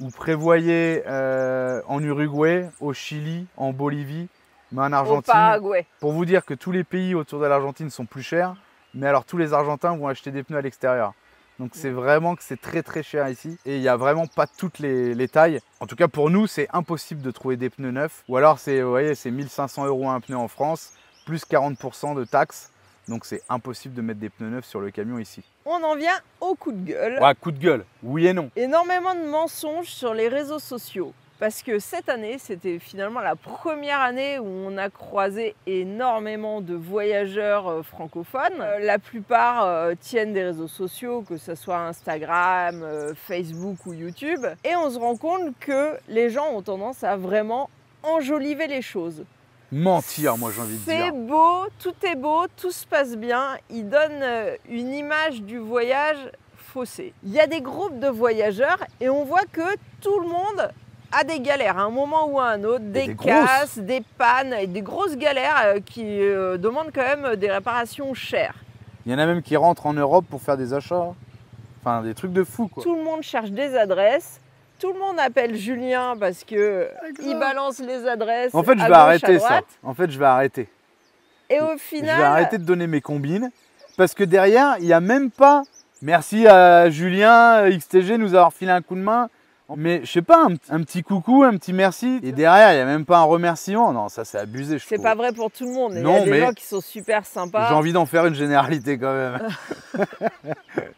ou prévoyez en Uruguay, au Chili, en Bolivie, mais en Argentine. Au Paraguay. Pour vous dire que tous les pays autour de l'Argentine sont plus chers, mais alors tous les Argentins vont acheter des pneus à l'extérieur. Donc c'est vraiment que c'est très très cher ici. Et il n'y a vraiment pas toutes les tailles. En tout cas pour nous, c'est impossible de trouver des pneus neufs. Ou alors c'est 1500 € un pneu en France, plus 40% de taxes. Donc c'est impossible de mettre des pneus neufs sur le camion ici. On en vient au coup de gueule. Ouais, coup de gueule, oui et non. Énormément de mensonges sur les réseaux sociaux. Parce que cette année, c'était finalement la première année où on a croisé énormément de voyageurs francophones. La plupart tiennent des réseaux sociaux, que ce soit Instagram, Facebook ou YouTube. Et on se rend compte que les gens ont tendance à vraiment enjoliver les choses. Mentir, moi j'ai envie de dire. C'est beau, tout se passe bien. Ils donnent une image du voyage faussée. Il y a des groupes de voyageurs et on voit que tout le monde a des galères à un moment ou à un autre, des casses, des pannes, et des grosses galères qui demandent quand même des réparations chères. Il y en a même qui rentrent en Europe pour faire des achats. Enfin, des trucs de fou, quoi. Tout le monde cherche des adresses. Tout le monde appelle Julien parce que il balance les adresses. En fait, je vais arrêter ça. En fait, je vais arrêter. Et au final, je vais arrêter de donner mes combines parce que derrière, il n'y a même pas. Merci à Julien XTG nous avoir filé un coup de main. Mais je sais pas, un petit coucou, un petit merci. Et derrière, il n'y a même pas un remerciement. Non, ça c'est abusé, je trouve. C'est pas vrai pour tout le monde. Non, il y a des gens qui sont super sympas. J'ai envie d'en faire une généralité quand même.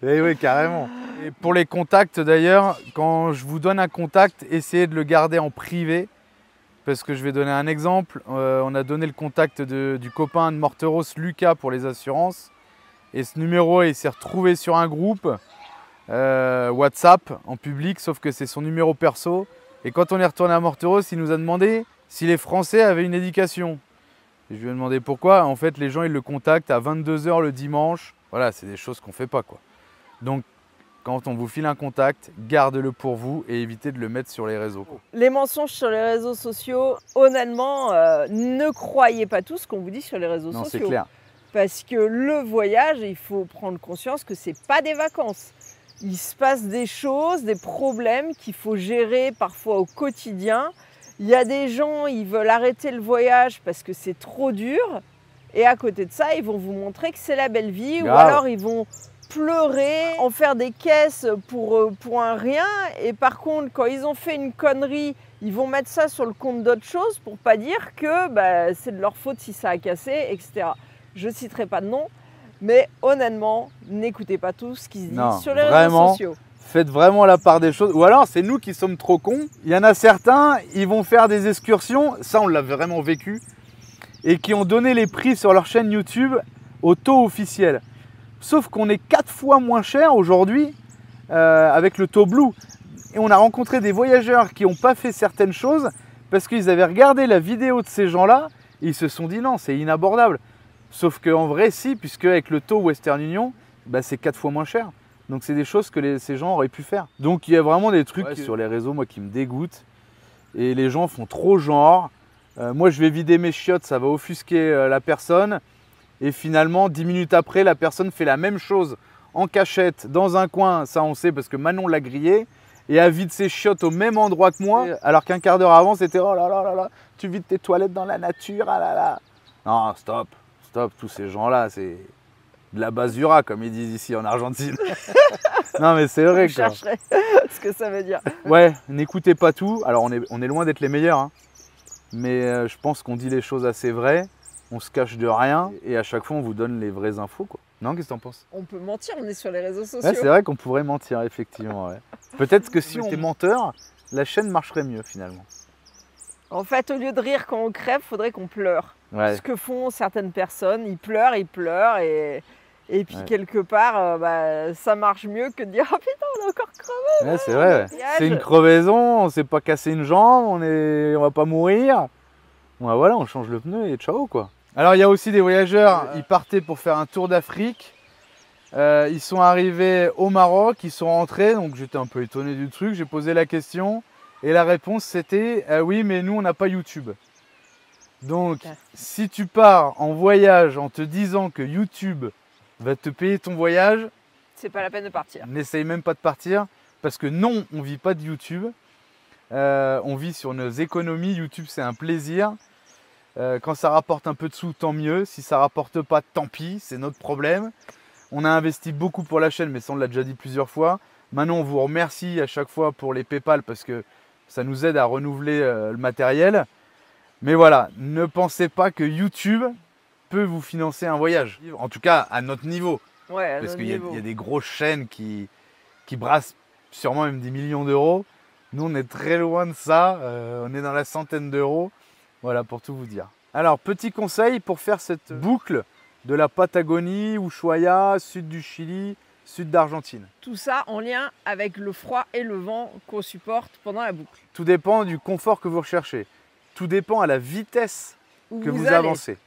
Et oui, carrément. Et pour les contacts d'ailleurs, quand je vous donne un contact, essayez de le garder en privé. parce que je vais donner un exemple. On a donné le contact du copain de Morteros, Lucas, pour les assurances. Et ce numéro, il s'est retrouvé sur un groupe WhatsApp en public, sauf que c'est son numéro perso. Et quand on est retourné à Morteros, il nous a demandé si les Français avaient une éducation. Et je lui ai demandé pourquoi. En fait, les gens, ils le contactent à 22 h le dimanche. Voilà, c'est des choses qu'on ne fait pas, quoi. Donc, quand on vous file un contact, gardez-le pour vous et évitez de le mettre sur les réseaux. Les mensonges sur les réseaux sociaux, honnêtement, ne croyez pas tout ce qu'on vous dit sur les réseaux sociaux. Non, c'est clair. Parce que le voyage, il faut prendre conscience que ce n'est pas des vacances. Il se passe des choses, des problèmes qu'il faut gérer parfois au quotidien. Il y a des gens, ils veulent arrêter le voyage parce que c'est trop dur. Et à côté de ça, ils vont vous montrer que c'est la belle vie. Grave. Ou alors ils vont pleurer, en faire des caisses pour un rien. Et par contre, quand ils ont fait une connerie, ils vont mettre ça sur le compte d'autre chose pour pas dire que c'est de leur faute si ça a cassé, etc. Je ne citerai pas de nom, mais honnêtement, n'écoutez pas tout ce qui se dit sur les réseaux sociaux. Faites vraiment la part des choses. Ou alors, c'est nous qui sommes trop cons. Il y en a certains, ils vont faire des excursions, ça on l'a vraiment vécu, et qui ont donné les prix sur leur chaîne YouTube au taux officiel. Sauf qu'on est 4 fois moins cher aujourd'hui avec le taux Blue. Et on a rencontré des voyageurs qui n'ont pas fait certaines choses parce qu'ils avaient regardé la vidéo de ces gens-là et ils se sont dit non, c'est inabordable. Sauf qu'en vrai, si, puisque avec le taux Western Union, c'est 4 fois moins cher. Donc c'est des choses que ces gens auraient pu faire. Donc il y a vraiment des trucs sur les réseaux, moi, qui me dégoûtent. Et les gens font trop genre. Moi, je vais vider mes chiottes, ça va offusquer la personne. Et finalement, 10 minutes après, la personne fait la même chose en cachette, dans un coin. Ça, on sait parce que Manon l'a grillé. Et elle vide ses chiottes au même endroit que moi. Alors qu'un quart d'heure avant, c'était oh là là là là, tu vides tes toilettes dans la nature, ah là là. Non, stop, stop, tous ces gens-là, c'est de la basura, comme ils disent ici en Argentine. Non, mais c'est vrai. Je chercherai ce que ça veut dire. Ouais, n'écoutez pas tout. Alors, on est loin d'être les meilleurs, hein. Mais je pense qu'on dit les choses assez vraies. On se cache de rien. Et à chaque fois, on vous donne les vraies infos, quoi. Non, qu'est-ce que t'en penses? On peut mentir, on est sur les réseaux sociaux. Ouais, c'est vrai qu'on pourrait mentir, effectivement. Ouais. Peut-être que si on était menteur, la chaîne marcherait mieux, finalement. En fait, au lieu de rire quand on crève, il faudrait qu'on pleure. Ouais. Ce que font certaines personnes, ils pleurent. Et puis quelque part, ça marche mieux que de dire « Oh putain, on a encore crevé !» Ouais, c'est vrai. C'est une crevaison, on ne s'est pas cassé une jambe, on va pas mourir. Bon, voilà, on change le pneu et ciao, quoi. Alors, il y a aussi des voyageurs, ils partaient pour faire un tour d'Afrique. Ils sont arrivés au Maroc, ils sont rentrés, donc j'étais un peu étonné du truc. J'ai posé la question et la réponse c'était « Oui, mais nous, on n'a pas YouTube ». Donc, si tu pars en voyage en te disant que YouTube va te payer ton voyage, c'est pas la peine de partir. N'essaye même pas de partir parce que non, on ne vit pas de YouTube. On vit sur nos économies. YouTube, c'est un plaisir. Quand ça rapporte un peu de sous, tant mieux. Si ça ne rapporte pas, tant pis, c'est notre problème. On a investi beaucoup pour la chaîne, mais ça, on l'a déjà dit plusieurs fois. Maintenant, on vous remercie à chaque fois pour les PayPal parce que ça nous aide à renouveler le matériel. Mais voilà, ne pensez pas que YouTube peut vous financer un voyage. En tout cas, à notre niveau. Ouais, parce qu'il y a des grosses chaînes qui brassent sûrement même des millions d'euros. Nous, on est très loin de ça. On est dans la centaine d'euros. Voilà, pour tout vous dire. Alors, petit conseil pour faire cette boucle de la Patagonie, Ushuaia, sud du Chili, sud d'Argentine. Tout ça en lien avec le froid et le vent qu'on supporte pendant la boucle. Tout dépend du confort que vous recherchez. Tout dépend à la vitesse que vous avancez.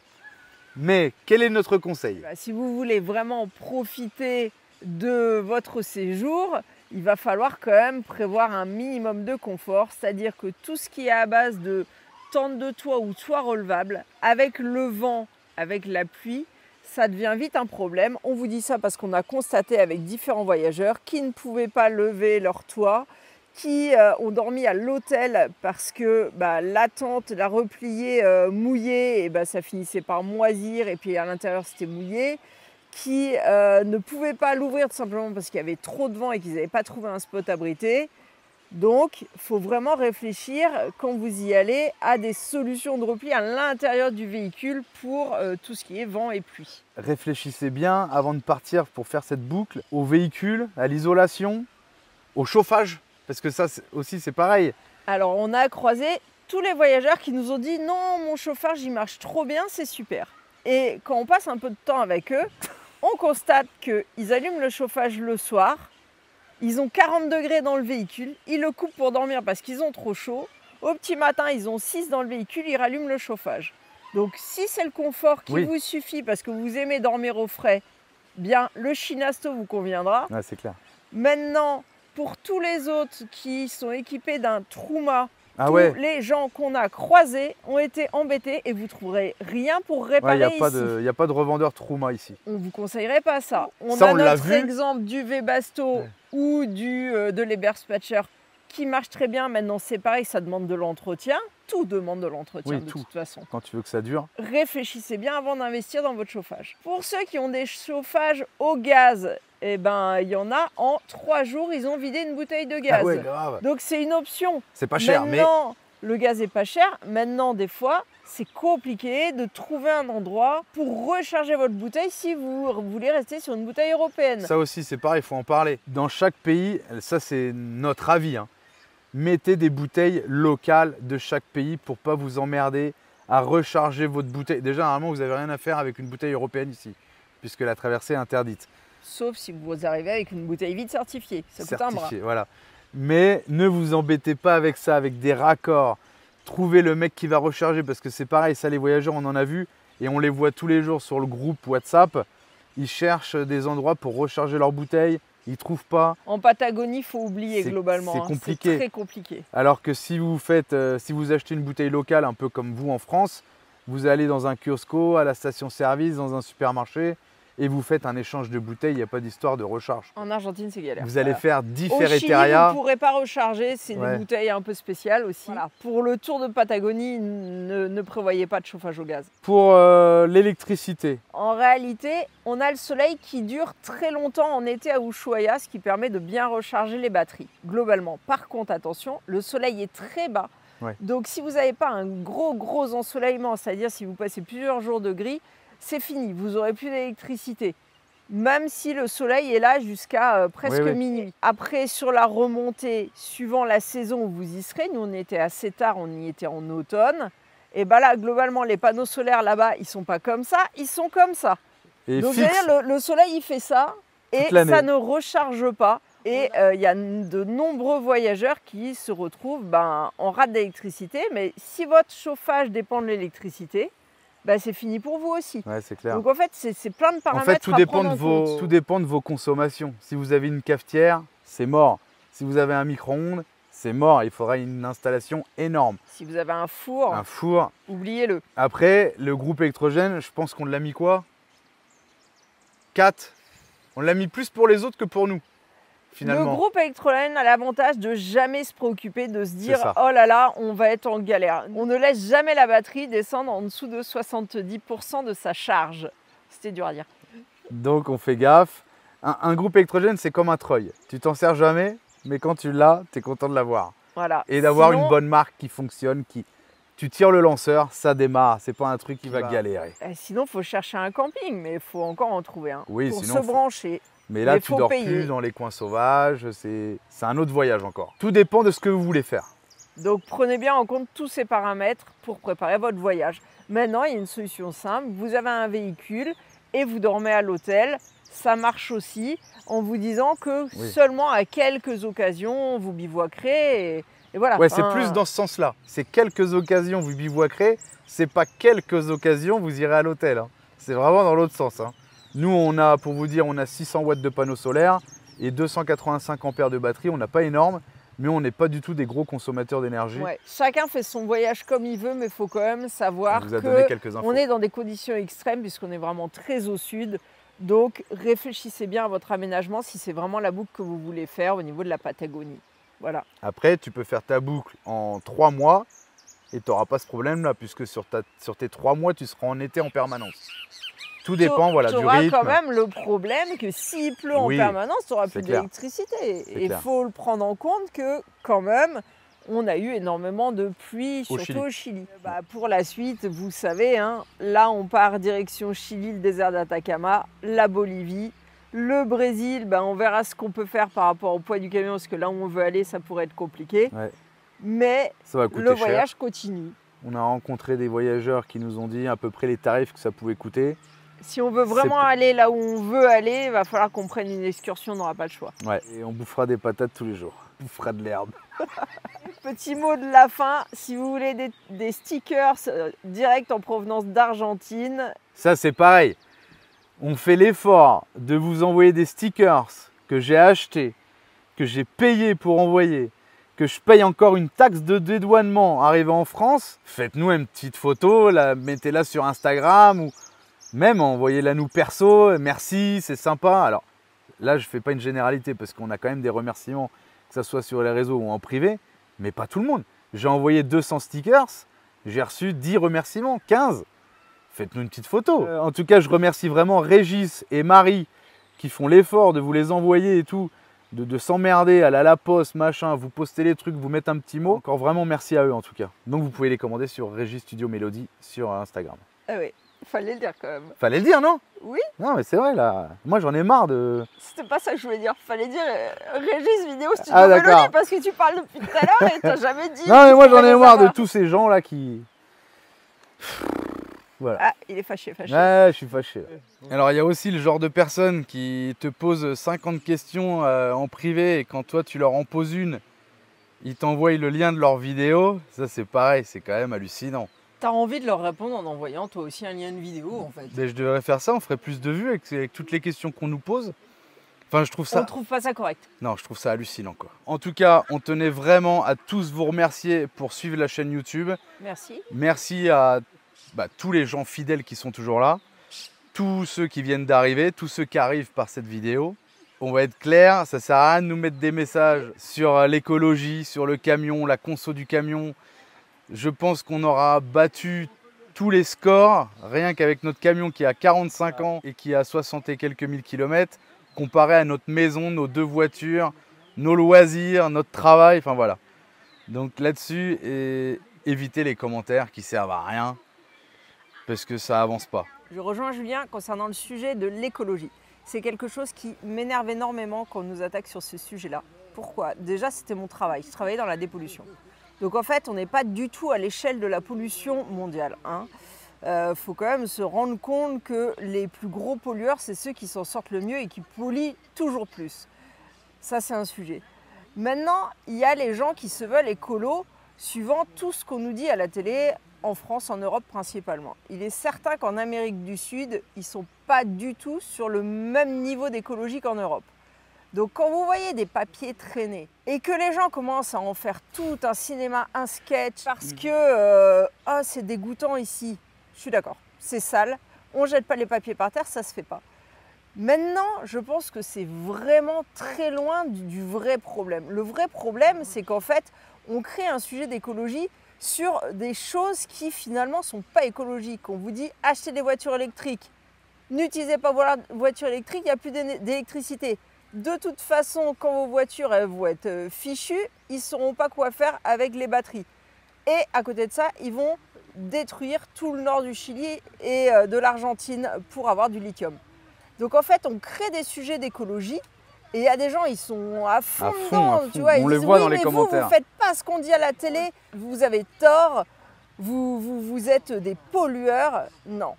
Mais quel est notre conseil? Si vous voulez vraiment profiter de votre séjour, il va falloir quand même prévoir un minimum de confort, c'est-à-dire que tout ce qui est à base de tente de toit ou toit relevable, avec le vent, avec la pluie, ça devient vite un problème. On vous dit ça parce qu'on a constaté avec différents voyageurs qui ne pouvaient pas lever leur toit, qui ont dormi à l'hôtel parce que la tente, la repliée mouillée, et ça finissait par moisir et puis à l'intérieur c'était mouillé, qui ne pouvaient pas l'ouvrir tout simplement parce qu'il y avait trop de vent et qu'ils n'avaient pas trouvé un spot abrité. Donc, il faut vraiment réfléchir quand vous y allez à des solutions de repli à l'intérieur du véhicule pour tout ce qui est vent et pluie. Réfléchissez bien avant de partir pour faire cette boucle au véhicule, à l'isolation, au chauffage. Parce que ça aussi, c'est pareil. Alors, on a croisé tous les voyageurs qui nous ont dit non, mon chauffage il marche trop bien, c'est super. Et quand on passe un peu de temps avec eux, on constate qu'ils allument le chauffage le soir, ils ont 40 degrés dans le véhicule, ils le coupent pour dormir parce qu'ils ont trop chaud. Au petit matin, ils ont 6 dans le véhicule, ils rallument le chauffage. Donc si c'est le confort qui vous suffit parce que vous aimez dormir au frais, bien le Shinasto vous conviendra. Ouais, c'est clair. Maintenant, pour tous les autres qui sont équipés d'un Truma, les gens qu'on a croisés ont été embêtés et vous ne trouverez rien pour réparer ici. Il n'y a pas de revendeur Truma ici. On ne vous conseillerait pas ça. On a notre exemple du Webasto ou de l'Eberspatcher qui marche très bien. Maintenant, c'est pareil, ça demande de l'entretien. Tout demande de l'entretien toute façon. Quand tu veux que ça dure. Réfléchissez bien avant d'investir dans votre chauffage. Pour ceux qui ont des chauffages au gaz, eh ben, il y en a en 3 jours, ils ont vidé une bouteille de gaz. Ah ouais, grave. Donc c'est une option. C'est pas cher, maintenant, le gaz est pas cher. Maintenant, des fois, c'est compliqué de trouver un endroit pour recharger votre bouteille si vous voulez rester sur une bouteille européenne. Ça aussi, c'est pareil, il faut en parler. Dans chaque pays, ça c'est notre avis, hein. Mettez des bouteilles locales de chaque pays pour ne pas vous emmerder à recharger votre bouteille. Déjà, normalement, vous n'avez rien à faire avec une bouteille européenne ici, puisque la traversée est interdite. Sauf si vous arrivez avec une bouteille vide certifiée. Ça coûte un bras. Voilà. Mais ne vous embêtez pas avec ça, avec des raccords. Trouvez le mec qui va recharger, parce que c'est pareil, ça les voyageurs, on en a vu, et on les voit tous les jours sur le groupe WhatsApp. Ils cherchent des endroits pour recharger leurs bouteilles. Ils ne trouvent pas. En Patagonie, il faut oublier globalement. C'est compliqué. C'est très compliqué. Alors que si vous achetez une bouteille locale, un peu comme vous en France, vous allez dans un kiosco, à la station-service, dans un supermarché, et vous faites un échange de bouteilles, il n'y a pas d'histoire de recharge. En Argentine, c'est galère. Vous allez faire 10 Ferretaria. Au Chili, vous ne pourrez pas recharger, c'est des bouteilles un peu spéciales aussi. Voilà. Pour le tour de Patagonie, ne prévoyez pas de chauffage au gaz. Pour l'électricité. En réalité, on a le soleil qui dure très longtemps en été à Ushuaia, ce qui permet de bien recharger les batteries, globalement. Par contre, attention, le soleil est très bas. Donc si vous n'avez pas un gros ensoleillement, c'est-à-dire si vous passez plusieurs jours de gris, c'est fini, vous n'aurez plus d'électricité, même si le soleil est là jusqu'à presque minuit. Après, sur la remontée, suivant la saison où vous y serez, nous on était assez tard, on y était en automne, et bien là, globalement, les panneaux solaires là-bas, ils ne sont pas comme ça, ils sont comme ça. Et donc le soleil, il fait ça, et ça ne recharge pas. Et il y a de nombreux voyageurs qui se retrouvent en rate d'électricité, mais si votre chauffage dépend de l'électricité, c'est fini pour vous aussi. Ouais, c'est clair. Donc en fait, c'est plein de paramètres. En fait, tout dépend de vos consommations. Si vous avez une cafetière, c'est mort. Si vous avez un micro-ondes, c'est mort. Il faudra une installation énorme. Si vous avez un four, oubliez-le. Après, le groupe électrogène, je pense qu'on l'a mis quoi 4. On l'a mis plus pour les autres que pour nous. Finalement. Le groupe électrogène a l'avantage de jamais se préoccuper, de se dire oh là là, on va être en galère. On ne laisse jamais la batterie descendre en dessous de 70% de sa charge. C'était dur à dire. Donc on fait gaffe. Un groupe électrogène, c'est comme un treuil. Tu t'en sers jamais, mais quand tu l'as, tu es content de l'avoir. Voilà. Et d'avoir une bonne marque qui fonctionne, tu tires le lanceur, ça démarre. C'est pas un truc qui va galérer. Sinon, il faut chercher un camping, mais il faut encore en trouver un pour sinon, se brancher. Mais là, tu dors plus dans les coins sauvages, c'est un autre voyage encore. Tout dépend de ce que vous voulez faire. Donc prenez bien en compte tous ces paramètres pour préparer votre voyage. Maintenant, il y a une solution simple. Vous avez un véhicule et vous dormez à l'hôtel. Ça marche aussi en vous disant que seulement à quelques occasions, vous bivouaquerez. Et voilà. Ouais, c'est plus dans ce sens-là. C'est quelques occasions, vous bivouaquerez. C'est pas quelques occasions, vous irez à l'hôtel. Hein. C'est vraiment dans l'autre sens. Hein. Nous, pour vous dire, on a 600 watts de panneaux solaires et 285 ampères de batterie. On n'a pas énorme, mais on n'est pas du tout des gros consommateurs d'énergie. Ouais. Chacun fait son voyage comme il veut, mais il faut quand même savoir qu'on est dans des conditions extrêmes puisqu'on est vraiment très au sud. Donc, réfléchissez bien à votre aménagement si c'est vraiment la boucle que vous voulez faire au niveau de la Patagonie. Voilà. Après, tu peux faire ta boucle en 3 mois et tu n'auras pas ce problème-là puisque sur tes 3 mois, tu seras en été en permanence. Tout dépend du rythme. Tu auras quand même le problème que s'il pleut en permanence, tu n'auras plus d'électricité. Et il faut le prendre en compte que quand même, on a eu énormément de pluie, surtout au Chili. Pour la suite, vous savez, hein, là on part direction Chili, le désert d'Atacama, la Bolivie, le Brésil, on verra ce qu'on peut faire par rapport au poids du camion, parce que là où on veut aller, ça pourrait être compliqué. Ouais. mais le voyage continue. On a rencontré des voyageurs qui nous ont dit à peu près les tarifs que ça pouvait coûter. Si on veut vraiment aller là où on veut aller, il va falloir qu'on prenne une excursion, on n'aura pas le choix. Ouais, et on bouffera des patates tous les jours. On bouffera de l'herbe. Petit mot de la fin, si vous voulez des stickers directs en provenance d'Argentine. Ça c'est pareil. On fait l'effort de vous envoyer des stickers que j'ai achetés, que j'ai payés pour envoyer, que je paye encore une taxe de dédouanement arrivé en France. Faites-nous une petite photo, mettez-la sur Instagram ou même envoyez-la nous perso. Merci, c'est sympa. Alors là, je ne fais pas une généralité parce qu'on a quand même des remerciements, que ce soit sur les réseaux ou en privé, mais pas tout le monde. J'ai envoyé 200 stickers, j'ai reçu 10 remerciements, 15. Faites-nous une petite photo. En tout cas, je remercie vraiment Régis et Marie qui font l'effort de vous les envoyer et tout, de s'emmerder à la poste, machin, vous postez les trucs, vous mettez un petit mot. Encore vraiment merci à eux en tout cas. Donc vous pouvez les commander sur Régis Studio Mélodie sur Instagram. Ah oui, fallait le dire quand même. Fallait le dire, non? Oui. Non mais c'est vrai là, moi j'en ai marre de... C'était pas ça que je voulais dire, fallait dire Régis Vidéo Studio Mélodie parce que tu parles depuis tout à l'heure et t'as jamais dit... Non mais moi j'en ai marre de tous ces gens là qui... Voilà. Ah, il est fâché. Ouais, je suis fâché. Là. Alors, il y a aussi le genre de personnes qui te posent 50 questions en privé et quand toi, tu leur en poses une, ils t'envoient le lien de leur vidéo. Ça, c'est pareil, c'est quand même hallucinant. T'as envie de leur répondre en envoyant toi aussi un lien de vidéo, en fait. Mais je devrais faire ça, on ferait plus de vues avec toutes les questions qu'on nous pose. Enfin, je trouve ça... On trouve pas ça correct. Non, je trouve ça hallucinant, quoi. En tout cas, on tenait vraiment à tous vous remercier pour suivre la chaîne YouTube. Merci. Merci à... tous les gens fidèles qui sont toujours là, tous ceux qui viennent d'arriver, tous ceux qui arrivent par cette vidéo. On va être clair, ça sert à rien de nous mettre des messages sur l'écologie, sur le camion, la conso du camion. Je pense qu'on aura battu tous les scores, rien qu'avec notre camion qui a 45 ans et qui a 60 et quelques mille kilomètres, comparé à notre maison, nos 2 voitures, nos loisirs, notre travail, enfin voilà. Donc là-dessus, évitez les commentaires qui servent à rien. Parce que ça avance pas. Je rejoins Julien concernant le sujet de l'écologie. C'est quelque chose qui m'énerve énormément quand on nous attaque sur ce sujet-là. Pourquoi? Déjà, c'était mon travail. Je travaillais dans la dépollution. Donc en fait, on n'est pas du tout à l'échelle de la pollution mondiale. Faut quand même se rendre compte que les plus gros pollueurs, c'est ceux qui s'en sortent le mieux et qui polluent toujours plus. Ça, c'est un sujet. Maintenant, il y a les gens qui se veulent écolos suivant tout ce qu'on nous dit à la télé, en France, en Europe principalement. Il est certain qu'en Amérique du Sud, ils ne sont pas du tout sur le même niveau d'écologie qu'en Europe. Donc quand vous voyez des papiers traîner et que les gens commencent à en faire tout un cinéma, un sketch, parce que c'est dégoûtant ici, je suis d'accord, c'est sale, on ne jette pas les papiers par terre, ça ne se fait pas. Maintenant, je pense que c'est vraiment très loin du vrai problème. Le vrai problème, c'est qu'en fait, on crée un sujet d'écologie sur des choses qui finalement ne sont pas écologiques. On vous dit achetez des voitures électriques, n'utilisez pas vos voitures électriques, il n'y a plus d'électricité. De toute façon, quand vos voitures elles vont être fichues, ils ne sauront pas quoi faire avec les batteries. Et à côté de ça, ils vont détruire tout le nord du Chili et de l'Argentine pour avoir du lithium. Donc en fait, on crée des sujets d'écologie. Et il y a des gens, ils sont à fond dedans, tu vois. On les voit dans les commentaires. Vous ne faites pas ce qu'on dit à la télé, vous avez tort, vous êtes des pollueurs. Non.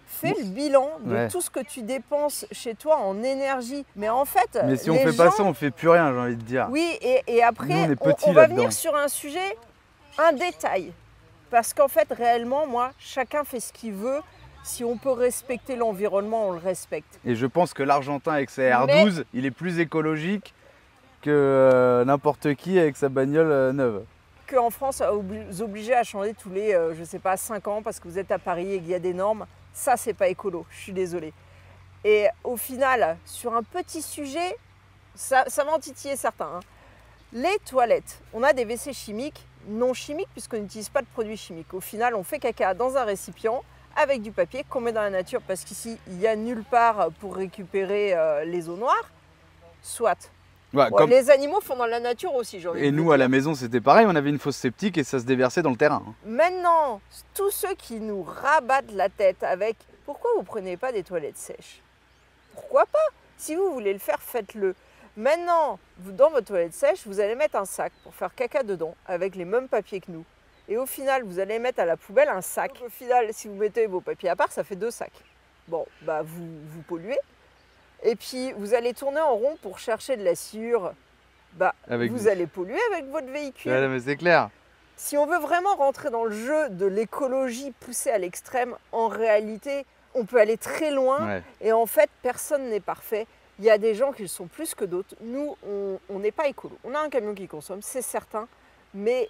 Fais le bilan de tout ce que tu dépenses chez toi en énergie. Mais en fait, mais si on ne fait pas ça, on ne fait plus rien, j'ai envie de dire. Oui, et après, on va venir sur un sujet, un détail. Parce qu'en fait, réellement, moi, chacun fait ce qu'il veut. Si on peut respecter l'environnement, on le respecte. Et je pense que l'Argentin avec sa R12, il est plus écologique que n'importe qui avec sa bagnole neuve. Qu'en France, vous obligez à changer tous les, je sais pas, 5 ans parce que vous êtes à Paris et qu'il y a des normes, ça, c'est pas écolo, je suis désolée. Et au final, sur un petit sujet, ça va en titiller certains. Les toilettes, on a des WC chimiques, non chimiques, puisqu'on n'utilise pas de produits chimiques. Au final, on fait caca dans un récipient, avec du papier qu'on met dans la nature parce qu'ici, il n'y a nulle part pour récupérer les eaux noires, soit. Ouais, comme... Les animaux font dans la nature aussi, j'ai envie de dire. Et nous, à la maison, c'était pareil, on avait une fosse septique et ça se déversait dans le terrain. Maintenant, tous ceux qui nous rabattent la tête avec « Pourquoi vous ne prenez pas des toilettes sèches ?» Pourquoi pas? Si vous voulez le faire, faites-le. Maintenant, dans votre toilette sèche, vous allez mettre un sac pour faire caca dedans avec les mêmes papiers que nous. Et au final, vous allez mettre à la poubelle un sac. Donc, au final, si vous mettez vos papiers à part, ça fait 2 sacs. Bon, bah vous polluez. Et puis, vous allez tourner en rond pour chercher de la sciure. Bah, vous allez polluer avec votre véhicule. Ouais, mais c'est clair. Si on veut vraiment rentrer dans le jeu de l'écologie poussée à l'extrême, en réalité, on peut aller très loin. Ouais. Et en fait, personne n'est parfait. Il y a des gens qui le sont plus que d'autres. Nous, on n'est pas écolo. On a un camion qui consomme, c'est certain. Mais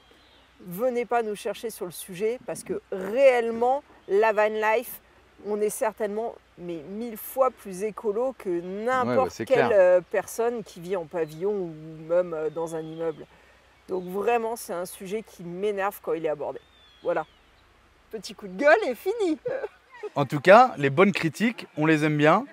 venez pas nous chercher sur le sujet parce que réellement, la van life, on est certainement 1000 fois plus écolo que n'importe quelle personne qui vit en pavillon ou même dans un immeuble. Donc vraiment, c'est un sujet qui m'énerve quand il est abordé. Voilà. Petit coup de gueule et fini. En tout cas, les bonnes critiques, on les aime bien.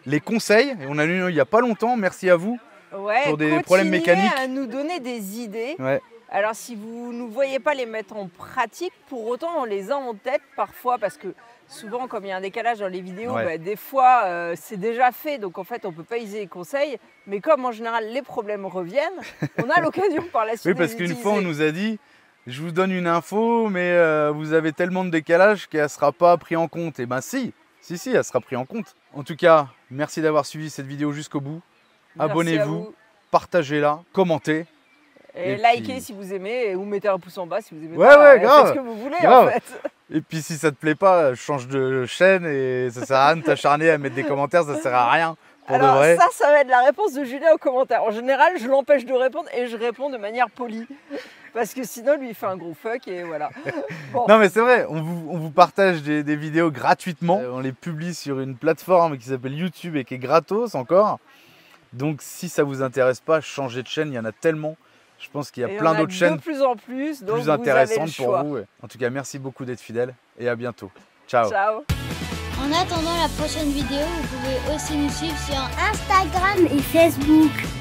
Les conseils, on a eu il n'y a pas longtemps, merci à vous pour des problèmes mécaniques. À nous donner des idées. Ouais. Alors si vous ne voyez pas les mettre en pratique, pour autant on les a en tête parfois parce que souvent comme il y a un décalage dans les vidéos, des fois c'est déjà fait, donc en fait on ne peut pas utiliser les conseils. Mais comme en général les problèmes reviennent, on a l'occasion par la suite de les utiliser. Oui, parce qu'une fois on nous a dit, je vous donne une info, mais vous avez tellement de décalage qu'elle ne sera pas prise en compte. Et ben si, elle sera prise en compte. En tout cas, merci d'avoir suivi cette vidéo jusqu'au bout. Abonnez-vous, partagez-la, commentez. Et likez puis... si vous aimez, ou mettez un pouce en bas si vous aimez pas. Ouais, grave. Faites ce que vous voulez en fait. Et puis si ça te plaît pas, change de chaîne et ça sert à rien de t'acharner à mettre des commentaires, ça sert à rien. Alors ça va être la réponse de Julien aux commentaires. En général, je l'empêche de répondre et je réponds de manière polie. Parce que sinon, lui, il fait un gros fuck et voilà. Bon. Non mais c'est vrai, on vous partage des vidéos gratuitement. On les publie sur une plateforme qui s'appelle YouTube et qui est gratos encore. Donc si ça vous intéresse pas, changez de chaîne, il y en a tellement. Je pense qu'il y a plein d'autres chaînes de plus en plus, donc plus intéressantes pour vous. En tout cas, merci beaucoup d'être fidèles et à bientôt. Ciao. Ciao. En attendant la prochaine vidéo, vous pouvez aussi nous suivre sur Instagram et Facebook.